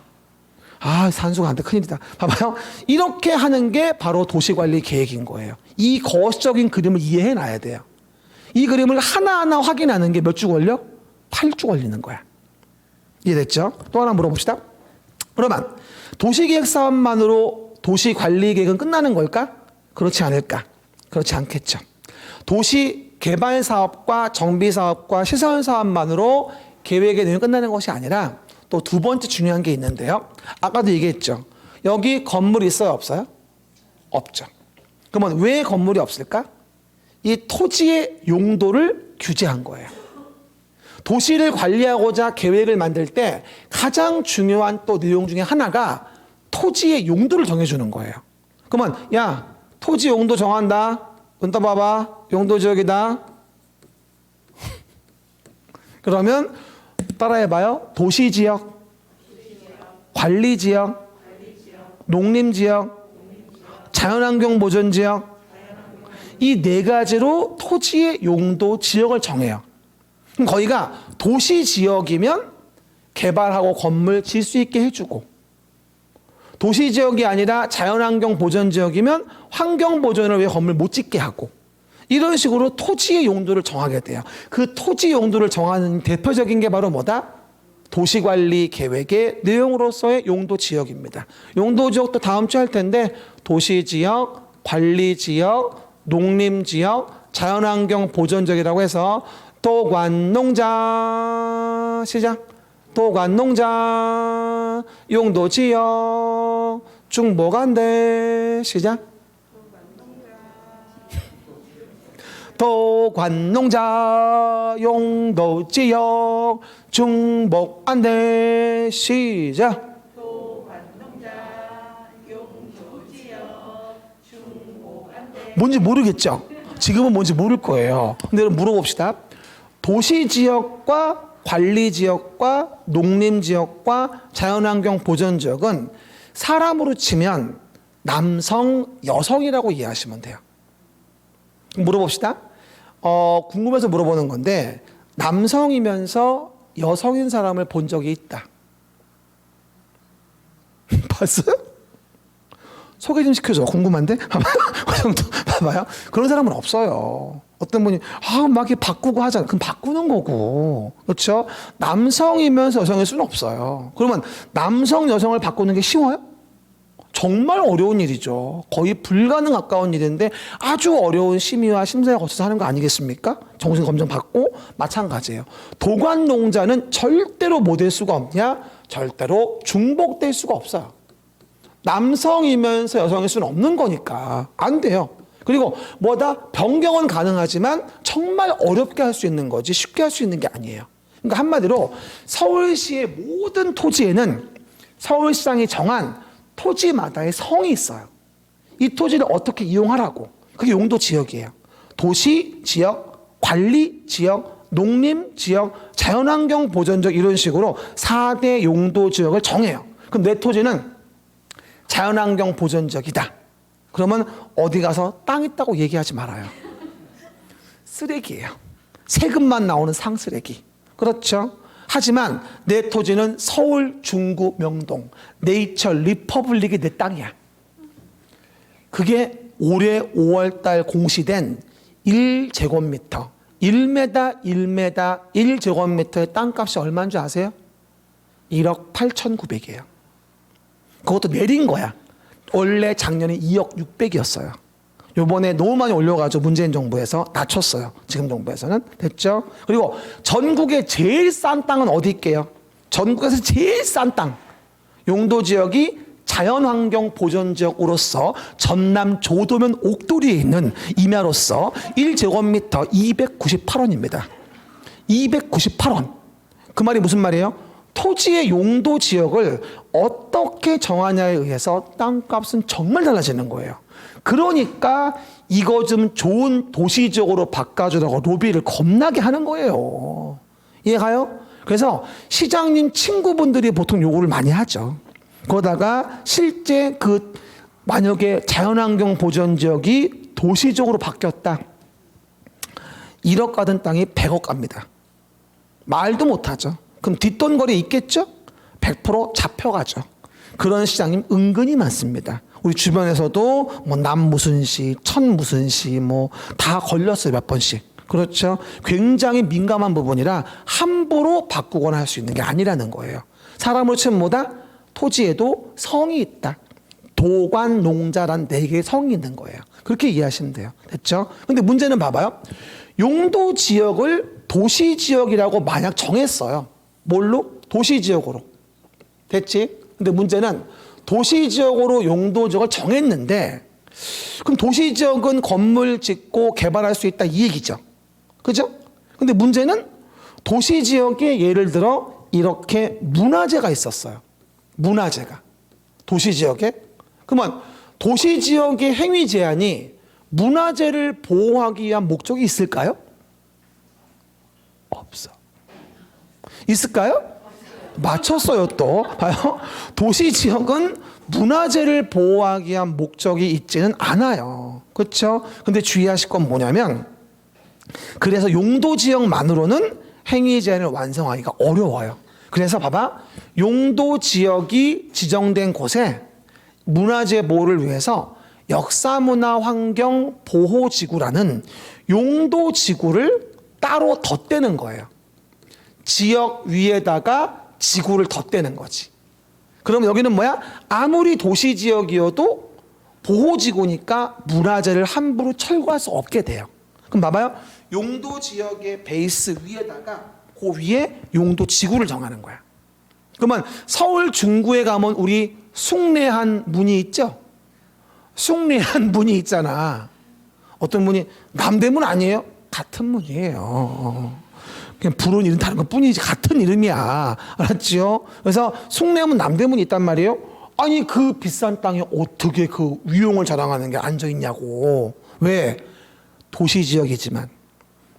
아, 산수가 안 돼. 큰일이다. 봐봐요. 이렇게 하는 게 바로 도시관리 계획인 거예요. 이 거시적인 그림을 이해해 놔야 돼요. 이 그림을 하나하나 확인하는 게 몇 주 걸려? 8주 걸리는 거야. 이해됐죠? 또 하나 물어봅시다. 그러면 도시계획 사업만으로 도시관리계획은 끝나는 걸까? 그렇지 않을까? 그렇지 않겠죠. 도시개발사업과 정비사업과 시설사업만으로 계획의 내용이 끝나는 것이 아니라 또 2번째 중요한 게 있는데요. 아까도 얘기했죠. 여기 건물이 있어요? 없어요? 없죠. 그러면 왜 건물이 없을까? 이 토지의 용도를 규제한 거예요. 도시를 관리하고자 계획을 만들 때 가장 중요한 또 내용 중에 하나가 토지의 용도를 정해주는 거예요. 그러면 야, 토지 용도 정한다. 눈 떠봐봐. 용도 지역이다. 그러면 따라해봐요. 도시지역, 관리지역, 농림지역, 자연환경보전지역. 이 4가지로 토지의 용도 지역을 정해요. 그럼 거기가 도시지역이면 개발하고 건물 질 수 있게 해주고, 도시지역이 아니라 자연환경보전지역이면 환경보전을 위해 건물 못 짓게 하고, 이런 식으로 토지의 용도를 정하게 돼요. 그 토지 용도를 정하는 대표적인 게 바로 뭐다? 도시관리 계획의 내용으로서의 용도지역입니다. 용도지역도 다음 주에 할 텐데 도시지역, 관리지역, 농림지역, 자연환경보전지역이라고 해서 도관농자 시작. 도관농자 용도지역 중복안대 시작. 도관농자 용도지역 중복안대 시작. 뭔지 모르겠죠? 지금은 뭔지 모를 거예요. 근데 물어봅시다. 도시지역과 관리지역과 농림지역과 자연환경보전지역은 사람으로 치면 남성, 여성이라고 이해하시면 돼요. 물어봅시다. 궁금해서 물어보는 건데 남성이면서 여성인 사람을 본 적이 있다. 봤어요? 소개 좀 시켜줘. 궁금한데? 그 정도 봐봐요. 그런 사람은 없어요. 어떤 분이 막 이렇게 바꾸고 하잖아. 그럼 바꾸는 거고. 그렇죠? 남성이면서 여성일 수는 없어요. 그러면 남성, 여성을 바꾸는 게 쉬워요? 정말 어려운 일이죠. 거의 불가능 가까운 일인데 아주 어려운 심의와 심사에 거쳐서 하는 거 아니겠습니까? 정신검정 받고 마찬가지예요. 도관농자는 절대로 뭐 될 수가 없냐? 절대로 중복될 수가 없어요. 남성이면서 여성일 수는 없는 거니까 안 돼요. 그리고 뭐다? 변경은 가능하지만 정말 어렵게 할 수 있는 거지 쉽게 할 수 있는 게 아니에요. 그러니까 한마디로 서울시의 모든 토지에는 서울시장이 정한 토지마다의 성이 있어요. 이 토지를 어떻게 이용하라고. 그게 용도지역이에요. 도시지역, 관리지역, 농림지역, 자연환경보전지역 이런 식으로 4대 용도지역을 정해요. 그럼 내 토지는 자연환경보전지역이다. 그러면 어디 가서 땅 있다고 얘기하지 말아요. 쓰레기예요. 세금만 나오는 상쓰레기. 그렇죠? 하지만 내 토지는 서울 중구 명동 네이처 리퍼블릭이 내 땅이야. 그게 올해 5월달 공시된 1제곱미터 1m 1제곱미터의 땅값이 얼마인 줄 아세요? 1억 8,900이에요. 그것도 내린 거야. 원래 작년에 2억 600이었어요. 요번에 너무 많이 올려가지고 문재인 정부에서 낮췄어요. 지금 정부에서는. 됐죠? 그리고 전국에 제일 싼 땅은 어디 있게요? 전국에서 제일 싼 땅. 용도지역이 자연환경 보전지역으로서 전남 조도면 옥돌이에 있는 임야로서 1제곱미터 298원입니다. 298원. 그 말이 무슨 말이에요? 토지의 용도 지역을 어떻게 정하냐에 의해서 땅값은 정말 달라지는 거예요. 그러니까 이거 좀 좋은 도시적으로 바꿔주라고 로비를 겁나게 하는 거예요. 이해가요? 그래서 시장님 친구분들이 보통 요구를 많이 하죠. 그러다가 실제 만약에 자연환경 보전지역이 도시적으로 바뀌었다. 1억 가던 땅이 100억 갑니다. 말도 못하죠. 그럼 뒷돈거리 있겠죠? 100% 잡혀가죠. 그런 시장님 은근히 많습니다. 우리 주변에서도 뭐 남 무슨 시, 천 무슨 시 뭐 다 걸렸어요. 몇 번씩. 그렇죠? 굉장히 민감한 부분이라 함부로 바꾸거나 할 수 있는 게 아니라는 거예요. 사람으로 치면 뭐다? 토지에도 성이 있다. 도관, 농자란 4개의 성이 있는 거예요. 그렇게 이해하시면 돼요. 됐죠? 근데 문제는 봐봐요. 용도 지역을 도시 지역이라고 만약 정했어요. 뭘로? 도시 지역으로. 됐지? 근데 문제는 도시 지역으로 용도 지역을 정했는데 그럼 도시 지역은 건물 짓고 개발할 수 있다 이 얘기죠. 그죠? 근데 문제는 도시 지역에 예를 들어 이렇게 문화재가 있었어요. 문화재가. 도시 지역에. 그러면 도시 지역의 행위 제한이 문화재를 보호하기 위한 목적이 있을까요? 없어. 있을까요? 맞췄어요 또. 봐요. 도시 지역은 문화재를 보호하기 위한 목적이 있지는 않아요. 그렇죠? 근데 주의하실 건 뭐냐면 그래서 용도 지역만으로는 행위 제한을 완성하기가 어려워요. 그래서 봐봐. 용도 지역이 지정된 곳에 문화재 보호를 위해서 역사문화환경보호지구라는 용도지구를 따로 덧대는 거예요. 지역 위에다가 지구를 덧대는 거지. 그럼 여기는 뭐야? 아무리 도시지역이어도 보호지구니까 문화재를 함부로 철거할 수 없게 돼요. 그럼 봐봐요. 용도지역의 베이스 위에다가 그 위에 용도지구를 정하는 거야. 그러면 서울 중구에 가면 우리 숭례한 문이 있죠? 숭례한 문이 있잖아. 어떤 문이 남대문 아니에요? 같은 문이에요. 그냥 부른 이름 다른 것 뿐이지 같은 이름이야. 알았지요? 그래서 숭례문 남대문이 있단 말이에요. 아니 그 비싼 땅에 어떻게 그 위용을 자랑하는 게 앉아있냐고. 왜? 도시지역이지만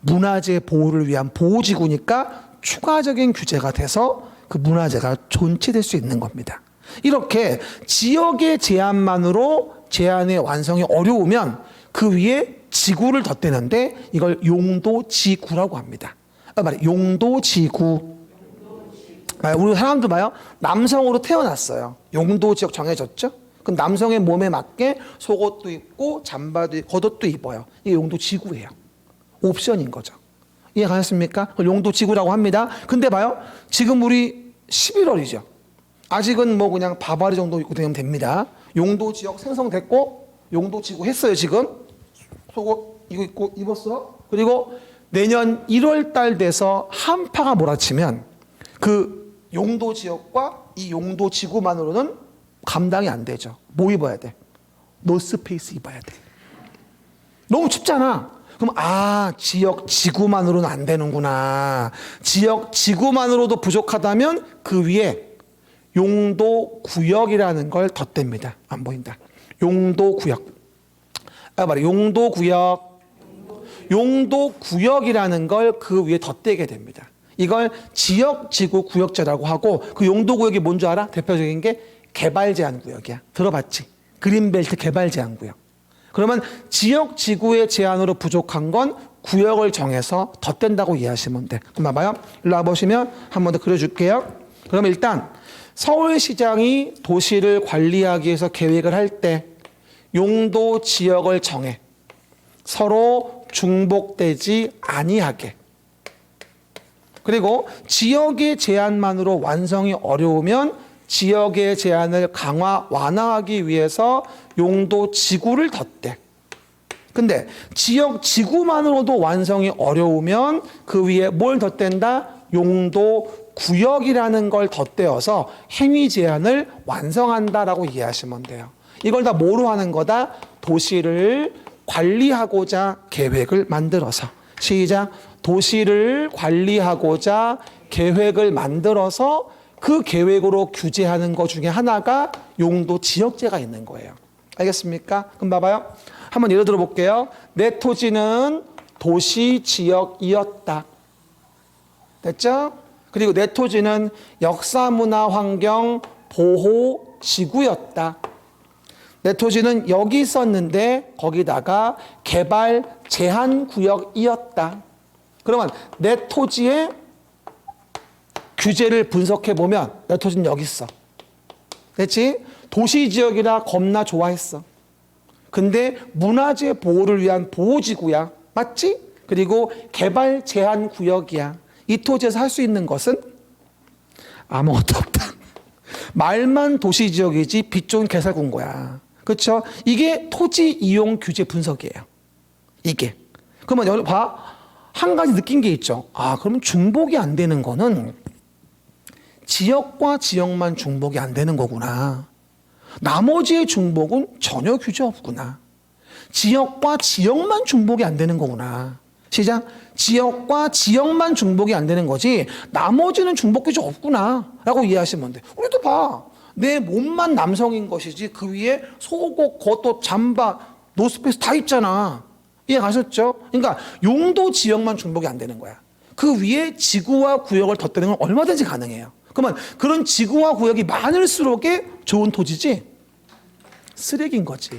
문화재 보호를 위한 보호지구니까 추가적인 규제가 돼서 그 문화재가 존치될 수 있는 겁니다. 이렇게 지역의 제한만으로 제한의 완성이 어려우면 그 위에 지구를 덧대는데 이걸 용도지구라고 합니다. 용도지구. 우리 사람들 봐요. 남성으로 태어났어요. 용도지역 정해졌죠? 그럼 남성의 몸에 맞게 속옷도 입고 잠바도 입고 겉옷도 입어요. 이게 용도지구예요. 옵션인 거죠. 이해가셨습니까? 그걸 용도지구라고 합니다. 근데 봐요. 지금 우리 11월이죠. 아직은 뭐 그냥 바바리 정도 입고 되면 됩니다. 용도지역 생성됐고 용도지구 했어요 지금. 속옷 이거 입고 입었어. 그리고 내년 1월 달 돼서 한파가 몰아치면 그 용도지역과 이 용도지구만으로는 감당이 안 되죠. 뭐 입어야 돼? 노스페이스 입어야 돼. 너무 춥잖아. 그럼 지역 지구만으로는 안 되는구나. 지역 지구만으로도 부족하다면 그 위에 용도구역이라는 걸 덧댑니다. 안 보인다. 용도구역. 용도구역이라는 걸 그 위에 덧대게 됩니다. 이걸 지역지구구역제라고 하고 그 용도구역이 뭔 줄 알아? 대표적인 게 개발제한구역이야. 들어봤지? 그린벨트 개발제한구역. 그러면 지역지구의 제한으로 부족한 건 구역을 정해서 덧댄다고 이해하시면 돼. 그럼 봐봐요. 일로 와보시면 한 번 더 그려줄게요. 그러면 일단 서울시장이 도시를 관리하기 위해서 계획을 할 때 용도 지역을 정해 서로 중복되지 아니하게, 그리고 지역의 제한만으로 완성이 어려우면 지역의 제한을 완화하기 위해서 용도 지구를 덧대. 근데 지역 지구만으로도 완성이 어려우면 그 위에 뭘 덧댄다? 용도 구역이라는 걸 덧대어서 행위 제한을 완성한다라고 이해하시면 돼요. 이걸 다 뭐로 하는 거다? 도시를 관리하고자 계획을 만들어서. 시작. 도시를 관리하고자 계획을 만들어서 그 계획으로 규제하는 것 중에 하나가 용도 지역제가 있는 거예요. 알겠습니까? 그럼 봐봐요. 한번 예를 들어 볼게요. 내 토지는 도시 지역이었다. 됐죠? 그리고 내 토지는 역사문화환경 보호지구였다. 내 토지는 여기 있었는데 거기다가 개발 제한구역이었다. 그러면 내 토지의 규제를 분석해 보면 내 토지는 여기 있어. 됐지? 도시지역이라 겁나 좋아했어. 근데 문화재 보호를 위한 보호지구야. 맞지? 그리고 개발 제한구역이야. 이 토지에서 할 수 있는 것은 아무것도 없다. 말만 도시지역이지 빛 좋은 개살군 거야. 그렇죠? 이게 토지 이용 규제 분석이에요. 이게. 그러면 여기 봐. 한 가지 느낀 게 있죠. 아, 그러면 중복이 안 되는 거는 지역과 지역만 중복이 안 되는 거구나. 나머지의 중복은 전혀 규제 없구나. 지역과 지역만 중복이 안 되는 거구나. 시작. 지역과 지역만 중복이 안 되는 거지 나머지는 중복 규제 없구나 라고 이해하시면 돼. 우리도 봐. 내 몸만 남성인 것이지 그 위에 속옷, 겉옷, 잠바, 노스페이스 다 있잖아. 이해 가셨죠? 그러니까 용도 지역만 중복이 안 되는 거야. 그 위에 지구와 구역을 덧대는 건 얼마든지 가능해요. 그러면 그런 지구와 구역이 많을수록에 좋은 토지지 쓰레기인 거지.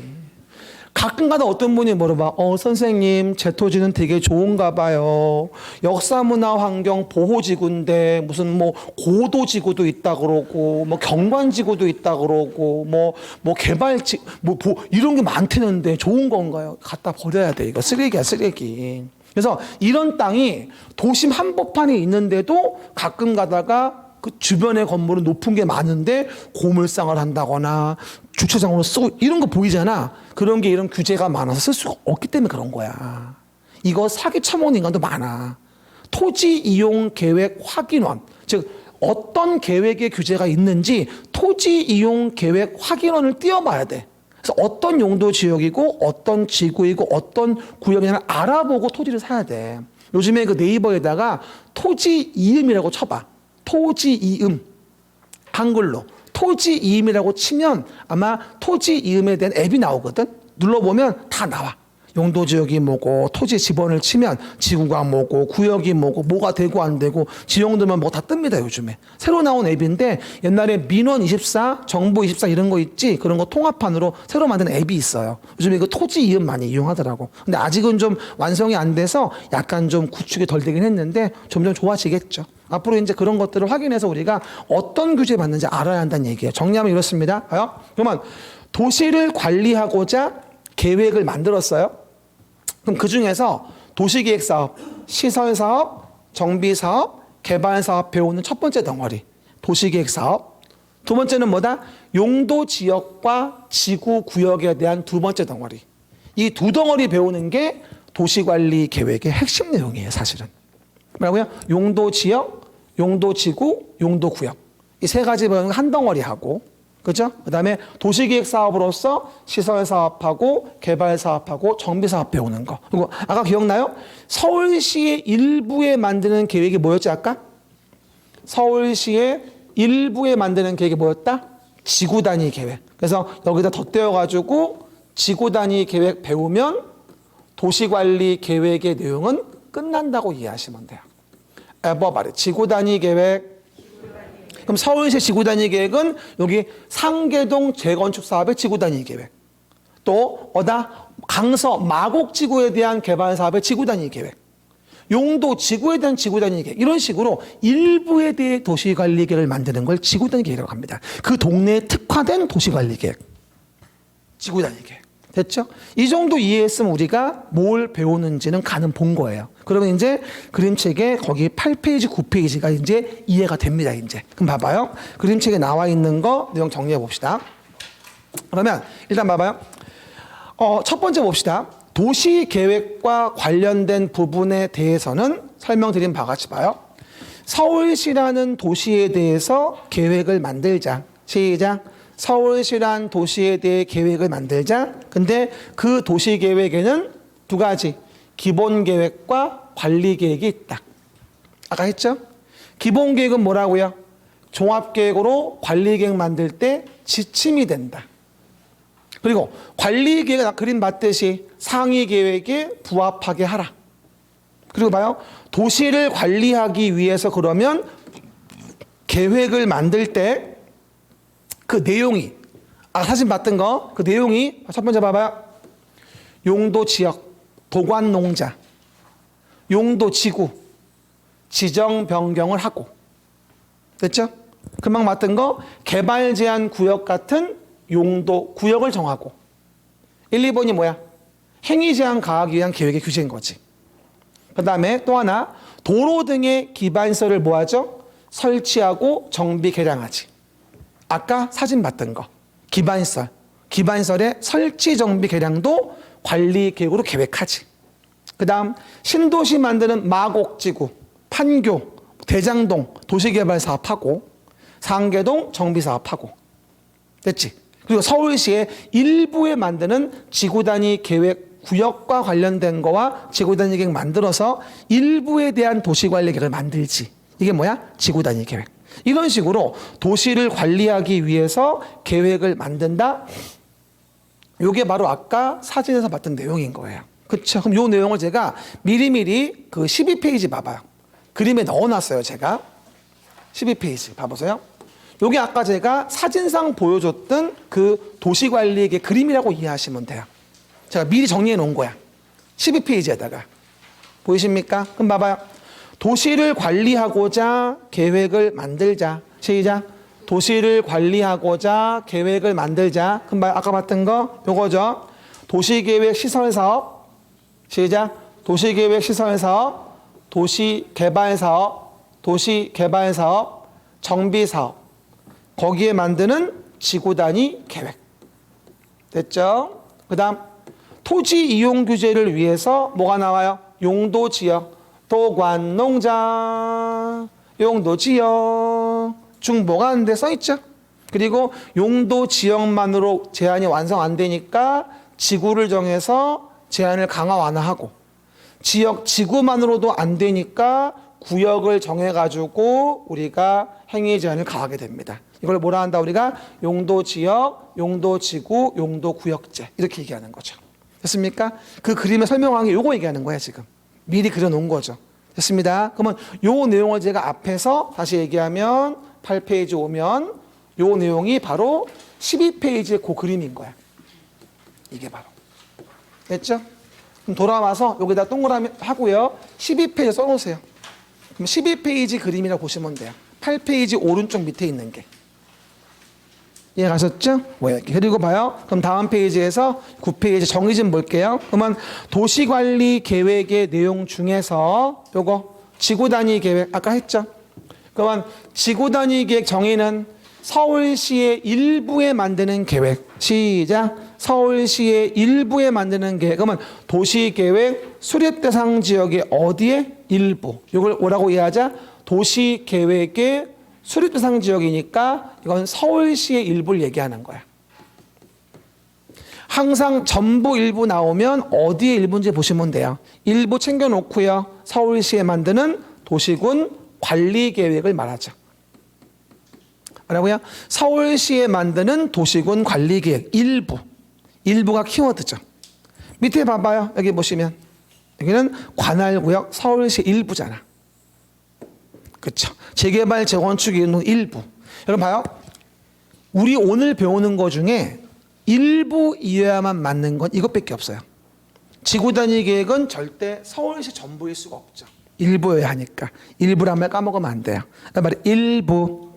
가끔가다 어떤 분이 물어봐. 선생님 제 토지는 되게 좋은가 봐요. 역사문화환경 보호지구인데 무슨 뭐 고도지구도 있다 그러고 뭐 경관지구도 있다 그러고 뭐 개발지 이런 게 많다는데 좋은 건가요? 갖다 버려야 돼. 이거 쓰레기야 쓰레기. 그래서 이런 땅이 도심 한복판에 있는데도 가끔 가다가 그 주변의 건물은 높은 게 많은데 고물상을 한다거나 주차장으로 쓰고 이런 거 보이잖아. 그런 게 이런 규제가 많아서 쓸 수가 없기 때문에 그런 거야. 이거 사기 쳐먹는 인간도 많아. 토지 이용 계획 확인원. 즉 어떤 계획의 규제가 있는지 토지 이용 계획 확인원을 띄워봐야 돼. 그래서 어떤 용도 지역이고 어떤 지구이고 어떤 구역이냐 알아보고 토지를 사야 돼. 요즘에 그 네이버에다가 토지 이음이라고 쳐봐. 토지 이음. 한글로. 토지 이음이라고 치면 아마 토지 이음에 대한 앱이 나오거든. 눌러보면 다 나와. 용도 지역이 뭐고 토지 지번을 치면 지구가 뭐고 구역이 뭐고 뭐가 되고 안 되고 지형들만 뭐 다 뜹니다. 요즘에 새로 나온 앱인데 옛날에 민원24 정보24 이런 거 있지. 그런 거 통합판으로 새로 만든 앱이 있어요. 요즘에 그 토지 이음 많이 이용하더라고. 근데 아직은 좀 완성이 안 돼서 약간 좀 구축이 덜 되긴 했는데 점점 좋아지겠죠. 앞으로 이제 그런 것들을 확인해서 우리가 어떤 규제 받는지 알아야 한다는 얘기예요. 정리하면 이렇습니다. 그러면 도시를 관리하고자 계획을 만들었어요. 그럼 그 중에서 도시기획사업, 시설사업, 정비사업, 개발사업 배우는 첫 번째 덩어리 도시기획사업. 두 번째는 뭐다? 용도 지역과 지구 구역에 대한 두 번째 덩어리. 이 두 덩어리 배우는 게 도시관리 계획의 핵심 내용이에요. 사실은. 뭐라고요? 용도 지역, 용도 지구, 용도 구역. 이 세 가지 배우는 한 덩어리 하고, 그죠? 그 다음에 도시기획 사업으로서 시설 사업하고 개발 사업하고 정비 사업 배우는 거. 그리고 아까 기억나요? 서울시의 일부에 만드는 계획이 뭐였지 아까? 서울시의 일부에 만드는 계획이 뭐였다? 지구 단위 계획. 그래서 여기다 덧대어가지고 지구 단위 계획 배우면 도시관리 계획의 내용은 끝난다고 이해하시면 돼요. 에버바리 지구 단위 계획. 그럼 서울시 지구 단위 계획은 여기 상계동 재건축 사업의 지구 단위 계획. 또 강서 마곡지구에 대한 개발 사업의 지구단위 계획, 용도 지구에 대한 지구단위 계획, 이런 식으로 일부에 대해 도시관리 계획을 만드는 걸 지구단위 계획이라고 합니다. 그 동네에 특화된 도시관리 계획, 지구단위 계획. 됐죠? 이 정도 이해했으면 우리가 뭘 배우는지는 가는 본 거예요. 그러면 이제 그림책에 거기 8페이지, 9페이지가 이제 이해가 됩니다, 이제. 그럼 봐봐요. 그림책에 나와 있는 거 내용 정리해 봅시다. 그러면 일단 봐봐요. 첫 번째 봅시다. 도시 계획과 관련된 부분에 대해서는 설명드린 바와 같이 봐요. 서울시라는 도시에 대해서 계획을 만들자. 시작. 서울시란 도시에 대해 계획을 만들자. 근데 그 도시 계획에는 두 가지, 기본 계획과 관리 계획이 있다. 아까 했죠? 기본 계획은 뭐라고요? 종합 계획으로 관리 계획 만들 때 지침이 된다. 그리고 관리 계획을 그림 봤듯이 상위 계획에 부합하게 하라. 그리고 봐요. 도시를 관리하기 위해서 그러면 계획을 만들 때 그 내용이, 사진 봤던 거, 그 내용이 첫 번째 봐봐요. 용도 지역, 도관 농자, 용도 지구, 지정 변경을 하고. 됐죠? 금방 봤던 거, 개발 제한 구역 같은 용도 구역을 정하고. 1, 2번이 뭐야? 행위 제한 가하기 위한 계획의 규제인 거지. 그 다음에 또 하나, 도로 등의 기반시설을 뭐하죠? 설치하고 정비 개량하지. 아까 사진 봤던 거, 기반시설, 기반시설의 설치 정비 개량도 관리 계획으로 계획하지. 그 다음 신도시 만드는 마곡지구, 판교, 대장동 도시개발 사업하고, 상계동 정비 사업하고. 됐지? 그리고 서울시의 일부에 만드는 지구단위 계획 구역과 관련된 거와 지구단위 계획 만들어서 일부에 대한 도시관리 계획을 만들지. 이게 뭐야? 지구단위 계획. 이런 식으로 도시를 관리하기 위해서 계획을 만든다. 이게 바로 아까 사진에서 봤던 내용인 거예요. 그렇죠? 그럼 이 내용을 제가 미리미리 그 12페이지 봐봐요. 그림에 넣어놨어요, 제가. 12페이지 봐보세요. 이게 아까 제가 사진상 보여줬던 그 도시관리의 그림이라고 이해하시면 돼요. 제가 미리 정리해 놓은 거야. 12페이지에다가. 보이십니까? 그럼 봐봐요. 도시를 관리하고자 계획을 만들자. 시작. 도시를 관리하고자 계획을 만들자. 그럼 아까 봤던 거 요거죠. 도시계획 시설사업. 시작. 도시계획 시설사업, 도시개발사업, 도시개발사업, 정비사업. 거기에 만드는 지구단위 계획. 됐죠? 그 다음 토지 이용 규제를 위해서 뭐가 나와요? 용도지역, 도관농자, 용도지역, 중보가 안 돼 써있죠. 그리고 용도지역만으로 제한이 완성 안 되니까 지구를 정해서 제한을 강화 완화하고, 지역 지구만으로도 안 되니까 구역을 정해가지고 우리가 행위 제한을 가하게 됩니다. 이걸 뭐라 한다? 우리가 용도지역, 용도지구, 용도구역제 이렇게 얘기하는 거죠. 됐습니까? 그 그림에 설명한 게 요거 얘기하는 거야 지금. 미리 그려놓은 거죠. 됐습니다. 그러면 요 내용을 제가 앞에서 다시 얘기하면 8페이지 오면 요 내용이 바로 12페이지의 그 그림인 거야. 이게 바로. 됐죠? 그럼 돌아와서 여기다 동그라미 하고요. 12페이지 써놓으세요. 그럼 12페이지 그림이라고 보시면 돼요. 8페이지 오른쪽 밑에 있는 게. 이해 가셨죠? 그리고 봐요. 그럼 다음 페이지에서 9페이지 정의 좀 볼게요. 그러면 도시관리 계획의 내용 중에서 요거 지구단위 계획 아까 했죠? 그러면 지구단위 계획 정의는 서울시의 일부에 만드는 계획. 시작. 서울시의 일부에 만드는 계획. 그러면 도시계획 수립 대상 지역의 어디에? 일부. 이걸 뭐라고 이해하자? 도시계획의 수립 대상 지역이니까 이건 서울시의 일부를 얘기하는 거야. 항상 전부 일부 나오면 어디에 일부인지 보시면 돼요. 일부 챙겨놓고요. 서울시에 만드는 도시군 관리계획을 말하죠. 뭐라고요? 서울시에 만드는 도시군 관리계획 일부. 일부가 키워드죠. 밑에 봐봐요. 여기 보시면 여기는 관할구역 서울시 일부잖아. 그렇죠. 재개발 재건축 이런 일부. 여러분 봐요. 우리 오늘 배우는 거 중에 일부이어야만 맞는 건 이것밖에 없어요. 지구 단위 계획은 절대 서울시 전부일 수가 없죠. 일부여야 하니까. 일부란 말 까먹으면 안 돼요. 말이 일부.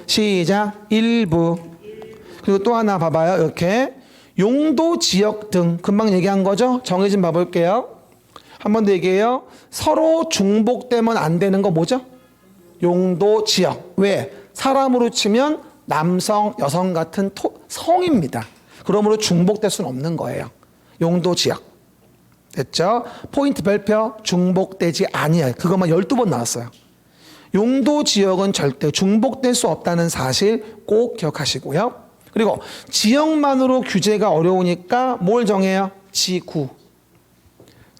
시작. 일부. 그리고 또 하나 봐봐요. 이렇게 용도, 지역 등 금방 얘기한 거죠. 정의 좀 봐볼게요. 한 번 더 얘기해요. 서로 중복되면 안 되는 거 뭐죠? 용도, 지역. 왜? 사람으로 치면 남성, 여성 같은 성입니다. 그러므로 중복될 수는 없는 거예요. 용도, 지역. 됐죠? 포인트 별표 중복되지 아니에요. 그것만 12번 나왔어요. 용도, 지역은 절대 중복될 수 없다는 사실 꼭 기억하시고요. 그리고 지역만으로 규제가 어려우니까 뭘 정해요? 지구.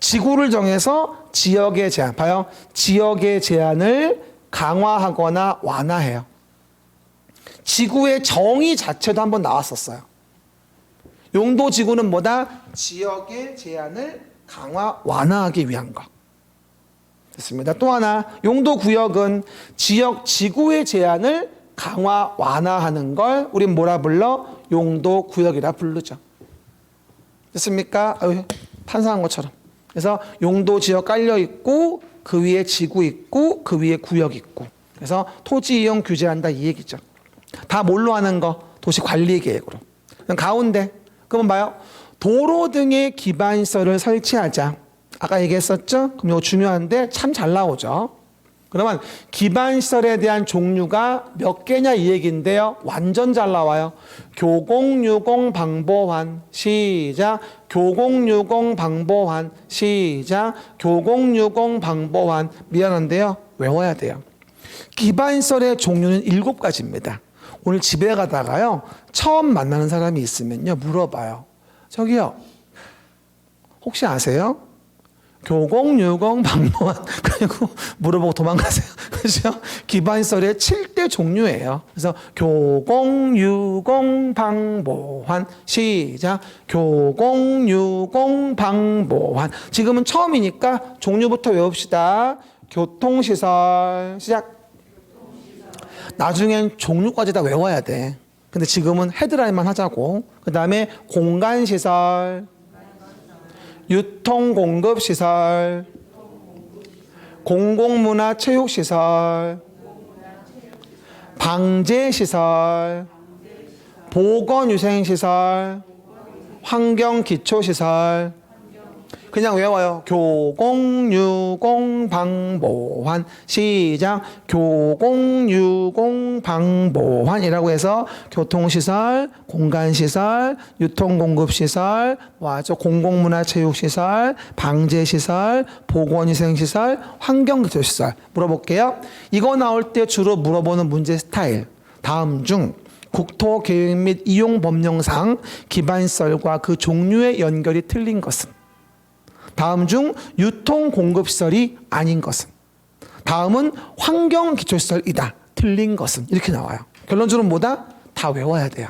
지구를 정해서 지역의 제한. 봐요. 지역의 제한을 강화하거나 완화해요. 지구의 정의 자체도 한번 나왔었어요. 용도 지구는 뭐다? 지역의 제한을 강화, 완화하기 위한 것. 됐습니다. 또 하나, 용도 구역은 지역, 지구의 제한을 강화, 완화하는 걸 우린 뭐라 불러? 용도 구역이라 부르죠. 됐습니까? 판사한 것처럼. 그래서 용도 지역 깔려 있고 그 위에 지구 있고 그 위에 구역 있고. 그래서 토지 이용 규제한다 이 얘기죠. 다 뭘로 하는 거? 도시 관리 계획으로. 가운데 그러면 봐요. 도로 등의 기반시설을 설치하자. 아까 얘기했었죠? 그럼 이거 중요한데 참 잘 나오죠. 그러면 기반시설에 대한 종류가 몇 개냐 이 얘기인데요. 완전 잘 나와요. 교공유공 방보환. 시작. 교공유공 방보환. 시작. 교공유공 방보환. 미안한데요. 외워야 돼요. 기반시설의 종류는 7가지입니다. 오늘 집에 가다가요. 처음 만나는 사람이 있으면요. 물어봐요. 저기요. 혹시 아세요? 교공유공 방보환. 그리고 물어보고 도망가세요. 그렇죠? 기반시설의 7대 종류예요. 그래서 교공유공 방보환. 시작. 교공유공 방보환. 지금은 처음이니까 종류부터 외웁시다. 교통시설. 시작. 나중엔 종류까지 다 외워야 돼. 근데 지금은 헤드라인만 하자고. 그 다음에 공간시설, 유통공급시설, 공공문화체육시설, 방제시설, 보건위생시설, 환경기초시설. 그냥 외워요. 교공유공 방보환. 시작. 교공유공 방보환이라고 해서 교통시설, 공간시설, 유통공급시설, 공공문화체육시설, 방제시설, 보건위생시설, 환경기초시설. 물어볼게요. 이거 나올 때 주로 물어보는 문제 스타일. 다음 중 국토계획 및 이용법령상 기반시설과 그 종류의 연결이 틀린 것은? 다음 중 유통공급시설이 아닌 것은? 다음은 환경기초시설이다. 틀린 것은? 이렇게 나와요. 결론적으로 뭐다? 다 외워야 돼요.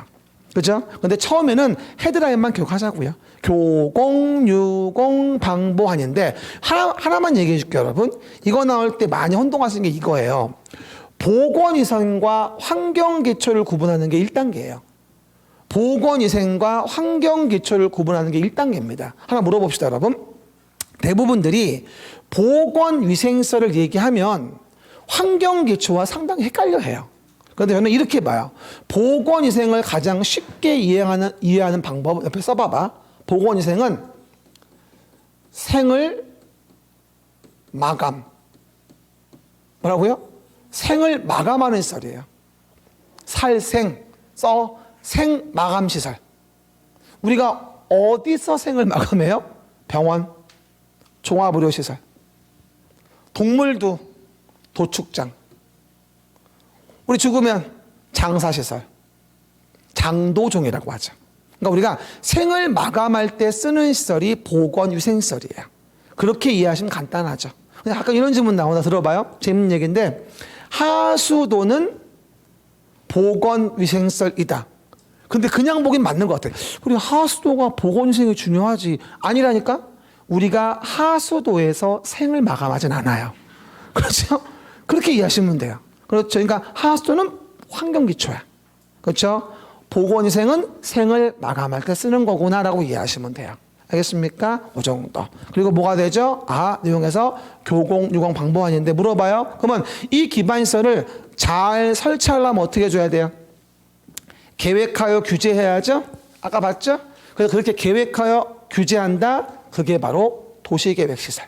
그죠? 근데 처음에는 헤드라인만 기억하자고요. 교공유공 방보환인데 하나만 얘기해 줄게요, 여러분. 이거 나올 때 많이 혼동하시는 게 이거예요. 보건위생과 환경기초를 구분하는 게 1단계예요. 보건위생과 환경기초를 구분하는 게 1단계입니다. 하나 물어봅시다, 여러분. 대부분들이 보건위생시설을 얘기하면 환경기초와 상당히 헷갈려 해요. 그런데 저는 이렇게 봐요. 보건위생을 가장 쉽게 이해하는 방법, 옆에 써봐봐. 보건위생은 생을 마감. 뭐라고요? 생을 마감하는 시설이에요. 살생, 생 마감시설. 우리가 어디서 생을 마감해요? 병원, 종합의료시설. 동물도 도축장. 우리 죽으면 장사시설. 장도종이라고 하죠. 그러니까 우리가 생을 마감할 때 쓰는 시설이 보건위생시설이에요. 그렇게 이해하시면 간단하죠. 근데 아까 이런 질문 나오나 들어봐요. 재밌는 얘기인데 하수도는 보건위생시설이다. 근데 그냥 보긴 맞는 것 같아요. 우리 하수도가 보건위생이 중요하지. 아니라니까? 우리가 하수도에서 생을 마감하진 않아요. 그렇죠? 그렇게 이해하시면 돼요. 그렇죠? 그러니까 하수도는 환경기초야. 그렇죠? 보건위생은 생을 마감할 때 쓰는 거구나라고 이해하시면 돼요. 알겠습니까? 그 정도. 그리고 뭐가 되죠? 내용에서 교공, 유공 방법안인데 물어봐요. 그러면 이 기반시설을 잘 설치하려면 어떻게 해줘야 돼요? 계획하여 규제해야죠? 아까 봤죠? 그래서 그렇게 계획하여 규제한다? 그게 바로 도시계획시설.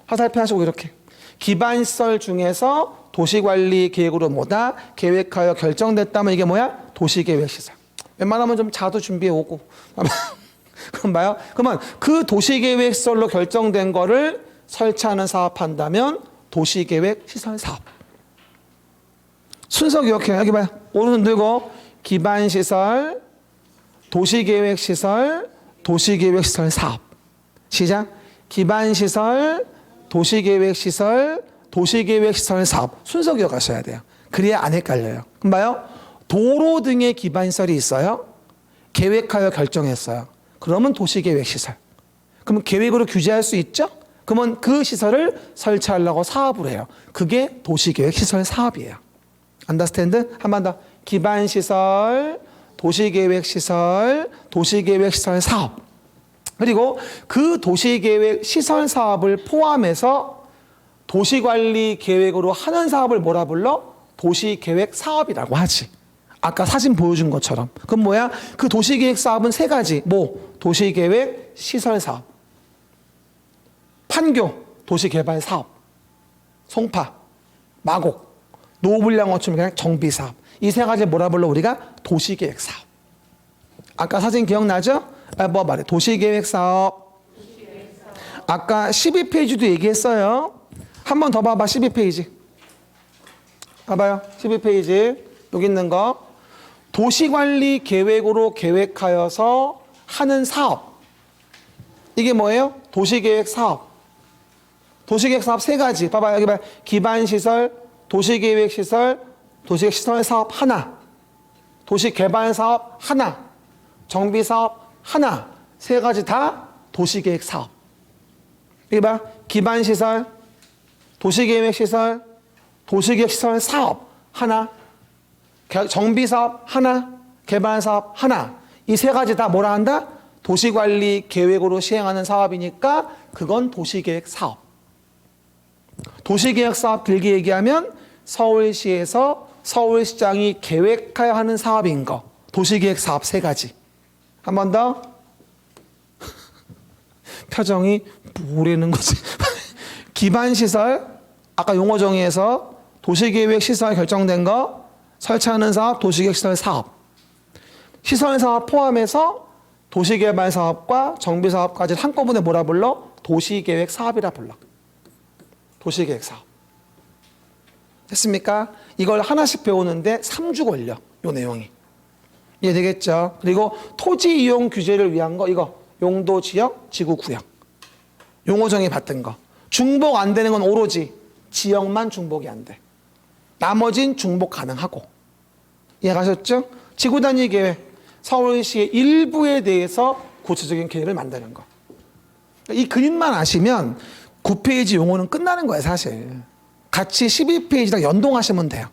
화살표 하시고 이렇게. 기반시설 중에서 도시관리계획으로 뭐다? 계획하여 결정됐다면 이게 뭐야? 도시계획시설. 웬만하면 좀 자도 준비해 오고. 그럼 봐요. 그러면 그 도시계획시설로 결정된 거를 설치하는 사업한다면 도시계획시설 사업. 순서 기억해요. 여기 봐요. 오른손 들고 기반시설, 도시계획시설, 도시계획시설 사업. 시작. 기반시설, 도시계획시설, 도시계획시설 사업. 순서 기억하셔야 돼요. 그래야 안 헷갈려요. 그럼 봐요. 도로 등의 기반시설이 있어요. 계획하여 결정했어요. 그러면 도시계획시설. 그러면 계획으로 규제할 수 있죠? 그러면 그 시설을 설치하려고 사업을 해요. 그게 도시계획시설 사업이에요. 안더스탠드? 한 번 더. 기반시설, 도시계획시설, 도시계획시설 사업. 그리고 그 도시계획시설 사업을 포함해서 도시관리계획으로 하는 사업을 뭐라 불러? 도시계획 사업이라고 하지. 아까 사진 보여준 것처럼. 그럼 뭐야? 그 도시계획 사업은 세 가지. 뭐? 도시계획 시설 사업. 판교 도시개발 사업. 송파, 마곡, 노후불량 그냥 정비 사업. 이 세 가지 뭐라 불러 우리가? 도시계획 사업. 아까 사진 기억나죠? 뭐 말해? 도시계획 사업. 아까 12페이지도 얘기했어요. 한 번 더 봐봐. 12페이지. 봐봐요. 12페이지. 여기 있는 거. 도시관리 계획으로 계획하여서 하는 사업. 이게 뭐예요? 도시계획 사업. 도시계획 사업 세 가지. 봐봐요. 여기 봐요. 기반시설, 도시계획시설, 도시계획시설 사업 하나. 도시개발 사업 하나. 정비사업 하나. 세 가지 다 도시계획 사업. 여기 봐. 기반시설, 도시계획시설, 도시계획시설 사업 하나. 정비사업 하나. 개발사업 하나. 이 세 가지 다 뭐라 한다? 도시관리 계획으로 시행하는 사업이니까 그건 도시계획 사업. 도시계획 사업 길게 얘기하면 서울시에서 서울시장이 계획하여 하는 사업인 거. 도시계획 사업 세 가지. 한 번 더. 표정이 뭐라는 거지? 기반시설, 아까 용어 정의에서 도시계획 시설 결정된 거, 설치하는 사업, 도시계획 시설 사업. 시설 사업 포함해서 도시개발 사업과 정비 사업까지 한꺼번에 뭐라 불러? 도시계획 사업이라 불러. 도시계획 사업. 됐습니까? 이걸 하나씩 배우는데 3주 걸려. 요 내용이. 이해되겠죠? 그리고 토지 이용 규제를 위한 거 이거 용도 지역, 지구 구역. 용어 정의 받던 거. 중복 안 되는 건 오로지 지역만 중복이 안 돼. 나머진 중복 가능하고. 이해가셨죠? 지구 단위 계획. 서울시의 일부에 대해서 구체적인 계획을 만드는 거. 이 그림만 아시면 9페이지 용어는 끝나는 거예요, 사실. 같이 12페이지랑 연동하시면 돼요.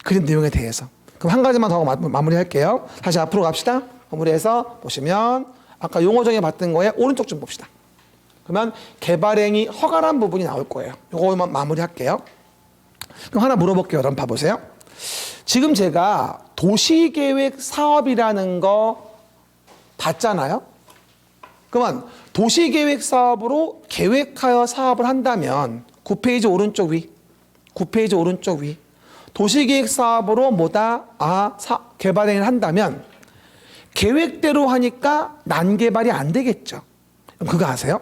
그림 내용에 대해서. 그럼 한 가지만 더 마무리할게요. 다시 앞으로 갑시다. 마무리해서 보시면 아까 용어 정의 봤던 거에 오른쪽 좀 봅시다. 그러면 개발행위 허가란 부분이 나올 거예요. 이거만 마무리할게요. 그럼 하나 물어볼게요. 여러분 봐보세요. 지금 제가 도시계획 사업이라는 거 봤잖아요. 그러면 도시계획 사업으로 계획하여 사업을 한다면 9페이지 오른쪽 위, 9페이지 오른쪽 위. 도시계획 사업으로 뭐다? 개발행위를 한다면 계획대로 하니까 난개발이 안 되겠죠. 그럼 그거 아세요?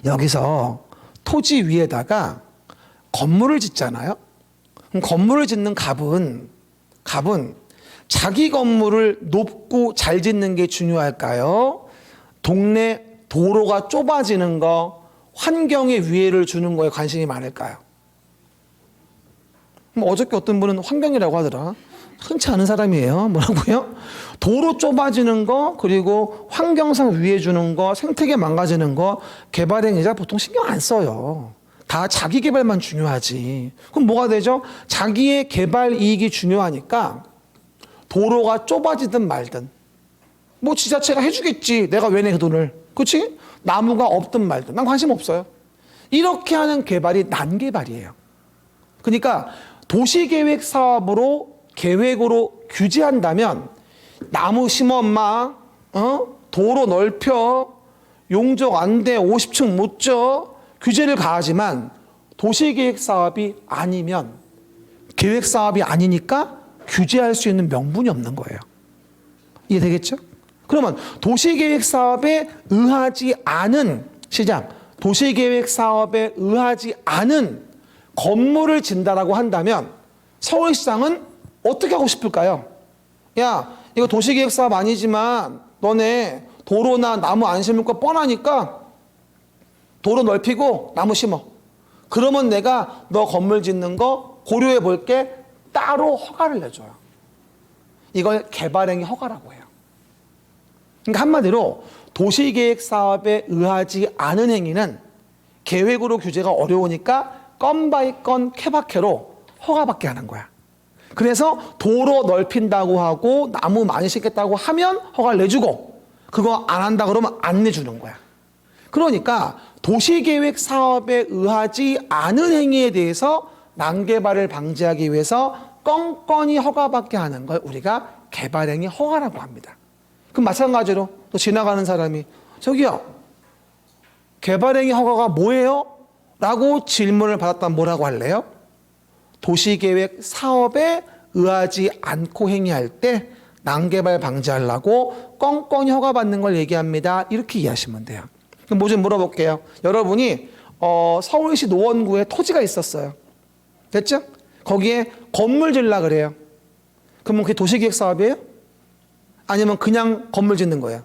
여기서 토지 위에다가 건물을 짓잖아요. 그럼 건물을 짓는 갑은 자기 건물을 높고 잘 짓는 게 중요할까요? 동네 도로가 좁아지는 거, 환경에 위해를 주는 거에 관심이 많을까요? 어저께 어떤 분은 환경이라고 하더라. 흔치 않은 사람이에요. 뭐라고요? 도로 좁아지는 거, 그리고 환경상 위해 주는 거, 생태계 망가지는 거, 개발행위자 보통 신경 안 써요. 다 자기 개발만 중요하지. 그럼 뭐가 되죠? 자기의 개발 이익이 중요하니까 도로가 좁아지든 말든 뭐 지자체가 해주겠지. 내가 왜 내 그 돈을. 그렇지? 나무가 없든 말든 난 관심 없어요. 이렇게 하는 개발이 난개발이에요. 그러니까 도시계획 사업으로 계획으로 규제한다면 나무 심어 엄마, 도로 넓혀, 용적 안 돼, 50층 못 져, 규제를 가하지만 도시계획 사업이 아니면 계획 사업이 아니니까 규제할 수 있는 명분이 없는 거예요. 이해되겠죠? 그러면 도시계획 사업에 의하지 않은 시장, 도시계획 사업에 의하지 않은 건물을 진다라고 한다면 서울시장은 어떻게 하고 싶을까요? 야, 이거 도시계획 사업 아니지만 너네 도로나 나무 안 심을 거 뻔하니까 도로 넓히고 나무 심어. 그러면 내가 너 건물 짓는 거 고려해 볼게. 따로 허가를 내줘요. 이걸 개발행위 허가라고 해요. 그러니까 한마디로 도시계획 사업에 의하지 않은 행위는 계획으로 규제가 어려우니까 건 바이 건 케바케로 허가받게 하는 거야. 그래서 도로 넓힌다고 하고 나무 많이 심겠다고 하면 허가를 내주고 그거 안 한다 그러면 안 내주는 거야. 그러니까 도시계획 사업에 의하지 않은 행위에 대해서 난개발을 방지하기 위해서 껌껌이 허가받게 하는 걸 우리가 개발행위 허가라고 합니다. 그럼 마찬가지로 또 지나가는 사람이 저기요 개발행위 허가가 뭐예요? 라고 질문을 받았다면 뭐라고 할래요? 도시계획 사업에 의하지 않고 행위할 때 난개발 방지하려고 껌껌이 허가받는 걸 얘기합니다. 이렇게 이해하시면 돼요. 그럼 뭐 좀 물어볼게요. 여러분이 서울시 노원구에 토지가 있었어요. 됐죠? 거기에 건물 짓려고 그래요. 그러면 그게 도시계획 사업이에요? 아니면 그냥 건물 짓는 거예요?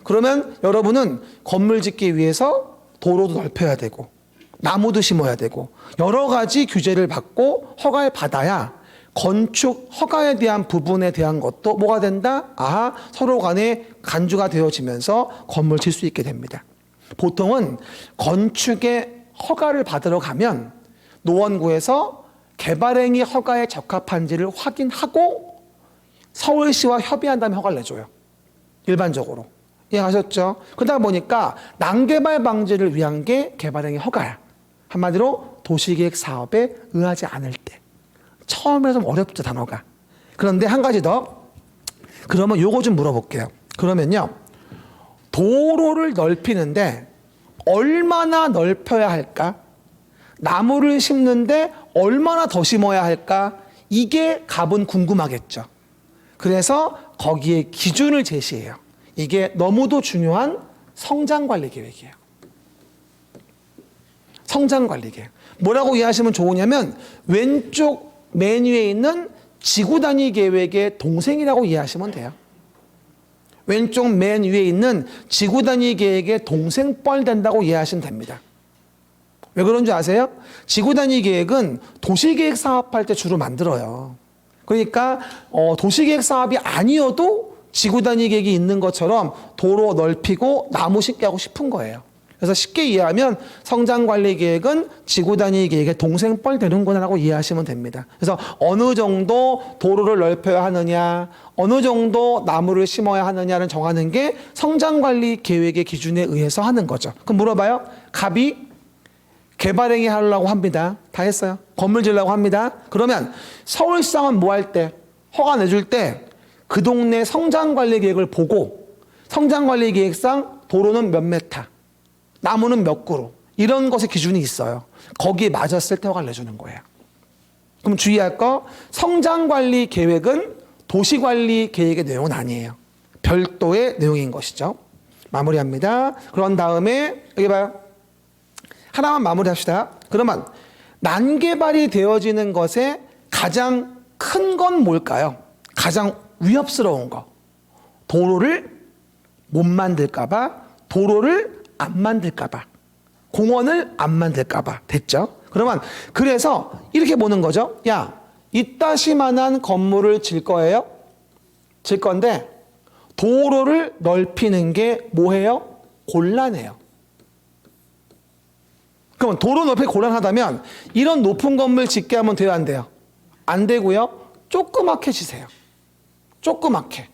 그러면 여러분은 건물 짓기 위해서 도로도 넓혀야 되고 나무도 심어야 되고 여러 가지 규제를 받고 허가를 받아야 건축 허가에 대한 부분에 대한 것도 뭐가 된다? 서로 간에 간주가 되어지면서 건물 질 수 있게 됩니다. 보통은 건축의 허가를 받으러 가면 노원구에서 개발행위 허가에 적합한지를 확인하고 서울시와 협의한 다음에 허가를 내줘요. 일반적으로. 이해하셨죠? 그러다 보니까 난개발 방지를 위한 게 개발행위 허가야. 한마디로 도시계획 사업에 의하지 않을 때. 처음에 좀 어렵죠, 단어가. 그런데 한 가지 더. 그러면 요거 좀 물어볼게요. 그러면요. 도로를 넓히는데 얼마나 넓혀야 할까? 나무를 심는데 얼마나 더 심어야 할까? 이게 갑은 궁금하겠죠. 그래서 거기에 기준을 제시해요. 이게 너무도 중요한 성장관리 계획이에요. 성장관리 계획. 뭐라고 이해하시면 좋으냐면 왼쪽 맨 위에 있는 지구단위 계획의 동생이라고 이해하시면 돼요. 왼쪽 맨 위에 있는 지구단위 계획의 동생뻘 된다고 이해하시면 됩니다. 왜 그런지 아세요? 지구단위 계획은 도시계획 사업할 때 주로 만들어요. 그러니까 도시계획 사업이 아니어도 지구단위 계획이 있는 것처럼 도로 넓히고 나무 심게 하고 싶은 거예요. 그래서 쉽게 이해하면 성장관리 계획은 지구단위 계획의 동생뻘 되는구나라고 이해하시면 됩니다. 그래서 어느 정도 도로를 넓혀야 하느냐, 어느 정도 나무를 심어야 하느냐를 정하는 게 성장관리 계획의 기준에 의해서 하는 거죠. 그럼 물어봐요. 갑이 개발행위 하려고 합니다. 다 했어요. 건물 지으려고 합니다. 그러면 서울시장은 뭐 할 때, 허가 내줄 때 그 동네 성장관리 계획을 보고 성장관리 계획상 도로는 몇 메타, 나무는 몇 그루 이런 것의 기준이 있어요. 거기에 맞았을 때 허가를 내주는 거예요. 그럼 주의할 거 성장관리 계획은 도시관리 계획의 내용은 아니에요. 별도의 내용인 것이죠. 마무리합니다. 그런 다음에 여기 봐요. 하나만 마무리합시다. 그러면 난개발이 되어지는 것의 가장 큰 건 뭘까요? 가장 위협스러운 거. 도로를 못 만들까 봐, 도로를 안 만들까 봐, 공원을 안 만들까 봐. 됐죠? 그러면 그래서 이렇게 보는 거죠. 야, 이따시만한 건물을 질 거예요? 질 건데 도로를 넓히는 게 뭐예요? 곤란해요. 그럼 도로 넓히기 곤란하다면 이런 높은 건물 짓게 하면 돼요, 안 돼요? 안 되고요. 조그맣게 지세요. 조그맣게.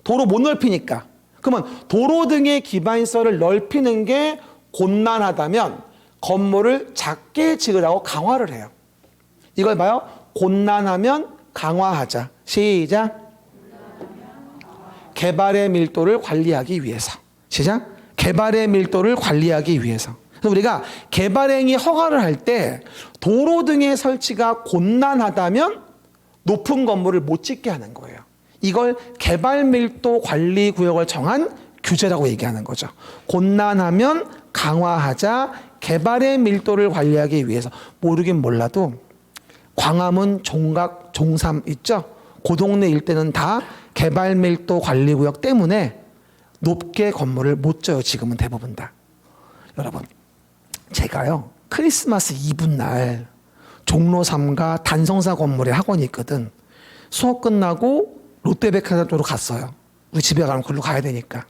도로 못 넓히니까. 그러면 도로 등의 기반시설을 넓히는 게 곤란하다면 건물을 작게 지으라고 강화를 해요. 이걸 봐요. 곤란하면 강화하자. 시작. 개발의 밀도를 관리하기 위해서. 시작. 개발의 밀도를 관리하기 위해서. 그래서 우리가 개발행위 허가를 할 때 도로 등의 설치가 곤란하다면 높은 건물을 못 짓게 하는 거예요. 이걸 개발 밀도 관리 구역을 정한 규제라고 얘기하는 거죠. 곤란하면 강화하자. 개발의 밀도를 관리하기 위해서. 모르긴 몰라도 광화문, 종각, 종삼 있죠? 그 동네 일대는 다 개발 밀도 관리 구역 때문에 높게 건물을 못 져요. 지금은 대부분 다. 여러분, 제가요 크리스마스 이브 날 종로 3가 단성사 건물에 학원이 있거든. 수업 끝나고 롯데백화점 쪽으로 갔어요. 우리 집에 가면 그걸로 가야 되니까.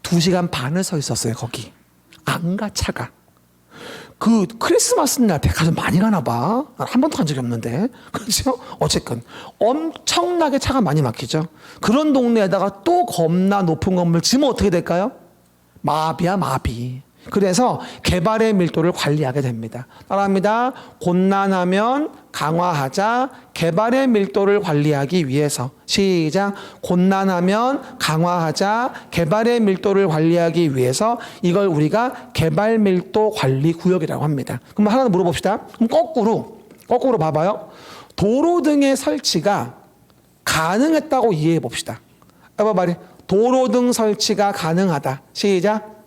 2시간 반을 서 있었어요. 거기 안 가 차가. 그 크리스마스 날 백화점 많이 가나 봐. 한 번도 간 적이 없는데. 그렇죠? 어쨌든 엄청나게 차가 많이 막히죠. 그런 동네에다가 또 겁나 높은 건물 지으면 어떻게 될까요? 마비야 마비. 그래서 개발의 밀도를 관리하게 됩니다. 따라합니다. 곤란하면 강화하자. 개발의 밀도를 관리하기 위해서. 시작. 곤란하면 강화하자. 개발의 밀도를 관리하기 위해서. 이걸 우리가 개발 밀도 관리 구역이라고 합니다. 그럼 하나 더 물어봅시다. 그럼 거꾸로 봐봐요. 도로 등의 설치가 가능했다고 이해해 봅시다. 해봐 말이. 도로 등 설치가 가능하다. 시작.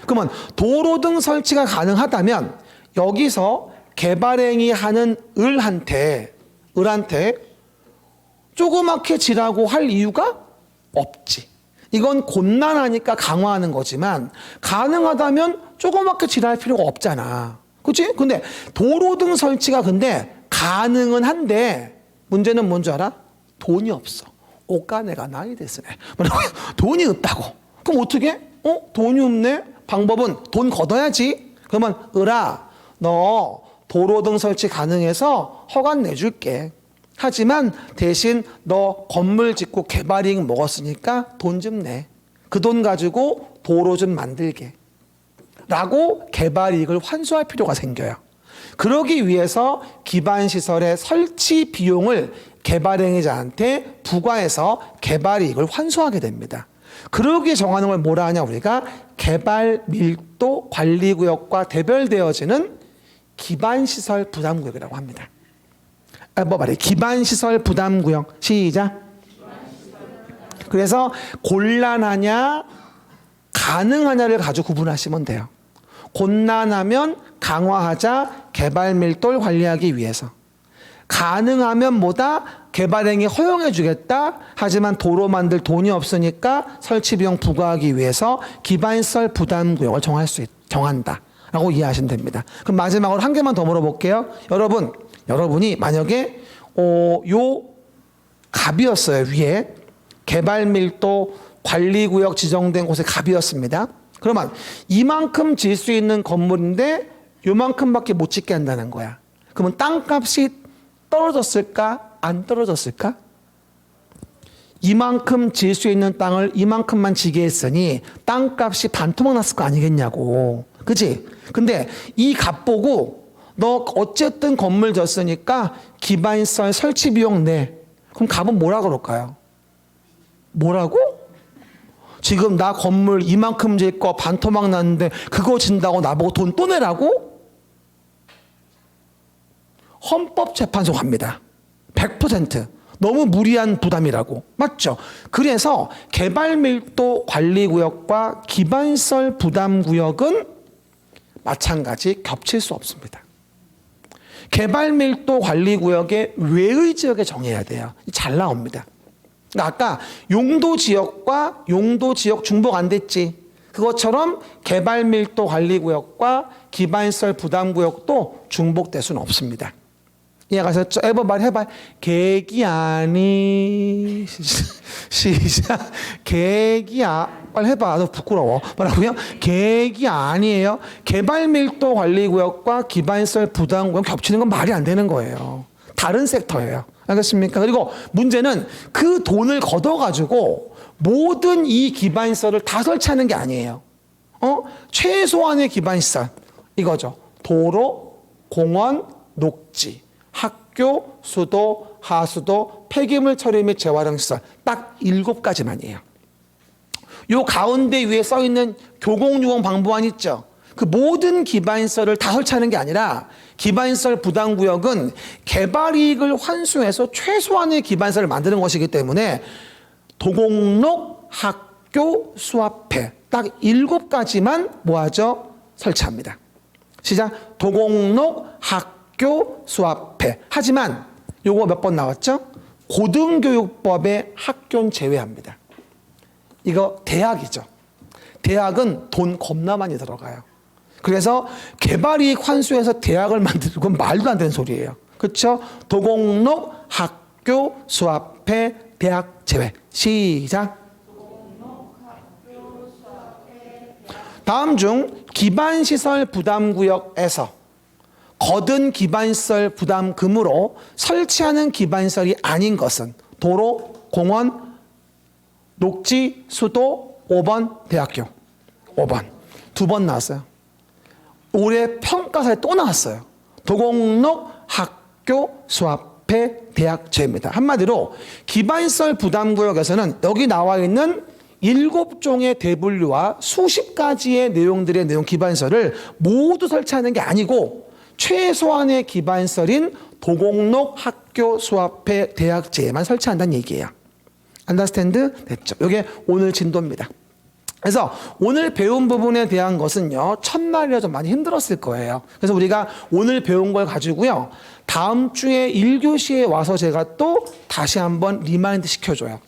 그러면 도로 등 설치가 가능하다면 여기서 개발행위 하는 을한테 조그맣게 지라고 할 이유가 없지. 이건 곤란하니까 강화하는 거지만 가능하다면 조그맣게 지랄 필요가 없잖아. 그렇지? 근데 도로 등 설치가 근데 가능은 한데 문제는 뭔지 알아? 돈이 없어. 옷가네가 나이 됐으네. 돈이 없다고. 그럼 어떻게? 돈이 없네? 방법은 돈 걷어야지. 그러면 을아, 너 도로 등 설치 가능해서 허가 내줄게. 하지만 대신 너 건물 짓고 개발이익 먹었으니까 돈 좀 내. 그 돈 가지고 도로 좀 만들게. 라고 개발이익을 환수할 필요가 생겨요. 그러기 위해서 기반시설의 설치 비용을 개발행위자한테 부과해서 개발이익을 환수하게 됩니다. 그러기에 정하는 걸 뭐라 하냐 우리가 개발 밀도 관리구역과 대별되어지는 기반시설 부담구역이라고 합니다. 뭐 말해? 기반시설 부담구역. 시작. 그래서 곤란하냐 가능하냐를 가지고 구분하시면 돼요. 곤란하면 강화하자. 개발 밀도를 관리하기 위해서. 가능하면 뭐다? 개발행위 허용해 주겠다. 하지만 도로 만들 돈이 없으니까 설치 비용 부과하기 위해서 기반시설 부담구역을 정한다 라고 이해하시면 됩니다. 그럼 마지막으로 한 개만 더 물어볼게요. 여러분이 만약에 요 갑이었어요. 위에 개발밀도 관리구역 지정된 곳에 갑이었습니다. 그러면 이만큼 질 수 있는 건물인데 요만큼밖에 못 짓게 한다는 거야. 그러면 땅값이 떨어졌을까? 안 떨어졌을까? 이만큼 질 수 있는 땅을 이만큼만 지게 했으니 땅값이 반토막 났을 거 아니겠냐고. 그치? 근데 이 값 보고 너 어쨌든 건물 졌으니까 기반시설 설치 비용 내. 그럼 값은 뭐라 그럴까요? 뭐라고? 지금 나 건물 이만큼 질 거 반토막 났는데 그거 진다고 나보고 돈 또 내라고? 헌법재판소 갑니다. 100% 너무 무리한 부담이라고. 맞죠? 그래서 개발밀도 관리구역과 기반시설 부담구역은 마찬가지 겹칠 수 없습니다. 개발밀도 관리구역의 외의 지역에 정해야 돼요. 잘 나옵니다. 아까 용도지역과 용도지역 중복 안 됐지. 그것처럼 개발밀도 관리구역과 기반시설 부담구역도 중복될 수는 없습니다. 이해가셨죠? 에버말 해봐. 계획이 아니. 시작. 빨리 해봐. 너 부끄러워. 뭐라고요? 계획이 아니에요. 개발밀도 관리구역과 기반시설 부담구역 겹치는 건 말이 안 되는 거예요. 다른 섹터예요. 알겠습니까? 그리고 문제는 그 돈을 걷어가지고 모든 이 기반시설을 다 설치하는 게 아니에요. 최소한의 기반시설 이거죠. 도로, 공원, 녹지, 학교, 수도, 하수도, 폐기물 처리 및 재활용 시설 딱 7가지만이에요. 요 가운데 위에 써 있는 교공유공 방부안 있죠. 그 모든 기반시설을 다 설치하는 게 아니라 기반시설 부담구역은 개발이익을 환수해서 최소한의 기반시설을 만드는 것이기 때문에 도공록, 학교, 수업회 딱 7가지만 뭐하죠? 설치합니다. 시작. 도공록, 학교, 수업회. 하지만 요거 몇 번 나왔죠? 고등교육법의 학교는 제외합니다. 이거 대학이죠. 대학은 돈 겁나 많이 들어가요. 그래서 개발이익 환수해서 대학을 만들고 말도 안 되는 소리예요. 그렇죠? 도공록, 학교, 수업회, 대학 제외. 시작. 다음 중 기반시설 부담구역에서 거둔 기반시설 부담금으로 설치하는 기반시설이 아닌 것은 도로, 공원, 녹지, 수도, 5번 대학교. 5번. 2번 나왔어요. 올해 평가사에 또 나왔어요. 도공록, 학교, 수업회, 대학 제외입니다. 한마디로 기반시설 부담구역에서는 여기 나와 있는 7종의 대분류와 수십 가지의 내용들의 내용 기반시설을 모두 설치하는 게 아니고 최소한의 기반시설인 도공록, 학교, 수업회, 대학 제외만 설치한다는 얘기예요. 안더스탠드? 됐죠. 이게 오늘 진도입니다. 그래서 오늘 배운 부분에 대한 것은요, 첫날이라 좀 많이 힘들었을 거예요. 그래서 우리가 오늘 배운 걸 가지고요, 다음 주에 1교시에 와서 제가 또 다시 한번 리마인드 시켜줘요.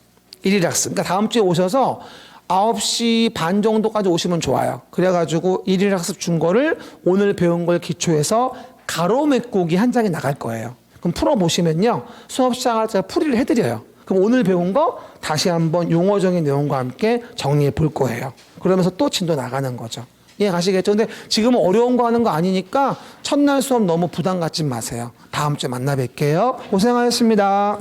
1일 학습. 그러니까 다음 주에 오셔서 9시 반 정도까지 오시면 좋아요. 그래가지고 1일 학습 준 거를 오늘 배운 걸 기초해서 가로 메꾸기 한 장이 나갈 거예요. 그럼 풀어보시면요, 수업 시작할 때 풀이를 해드려요. 그럼 오늘 배운 거 다시 한번 용어적인 내용과 함께 정리해 볼 거예요. 그러면서 또 진도 나가는 거죠. 이해 가시겠죠? 근데 지금은 어려운 거 하는 거 아니니까 첫날 수업 너무 부담 갖지 마세요. 다음 주에 만나 뵐게요. 고생하셨습니다.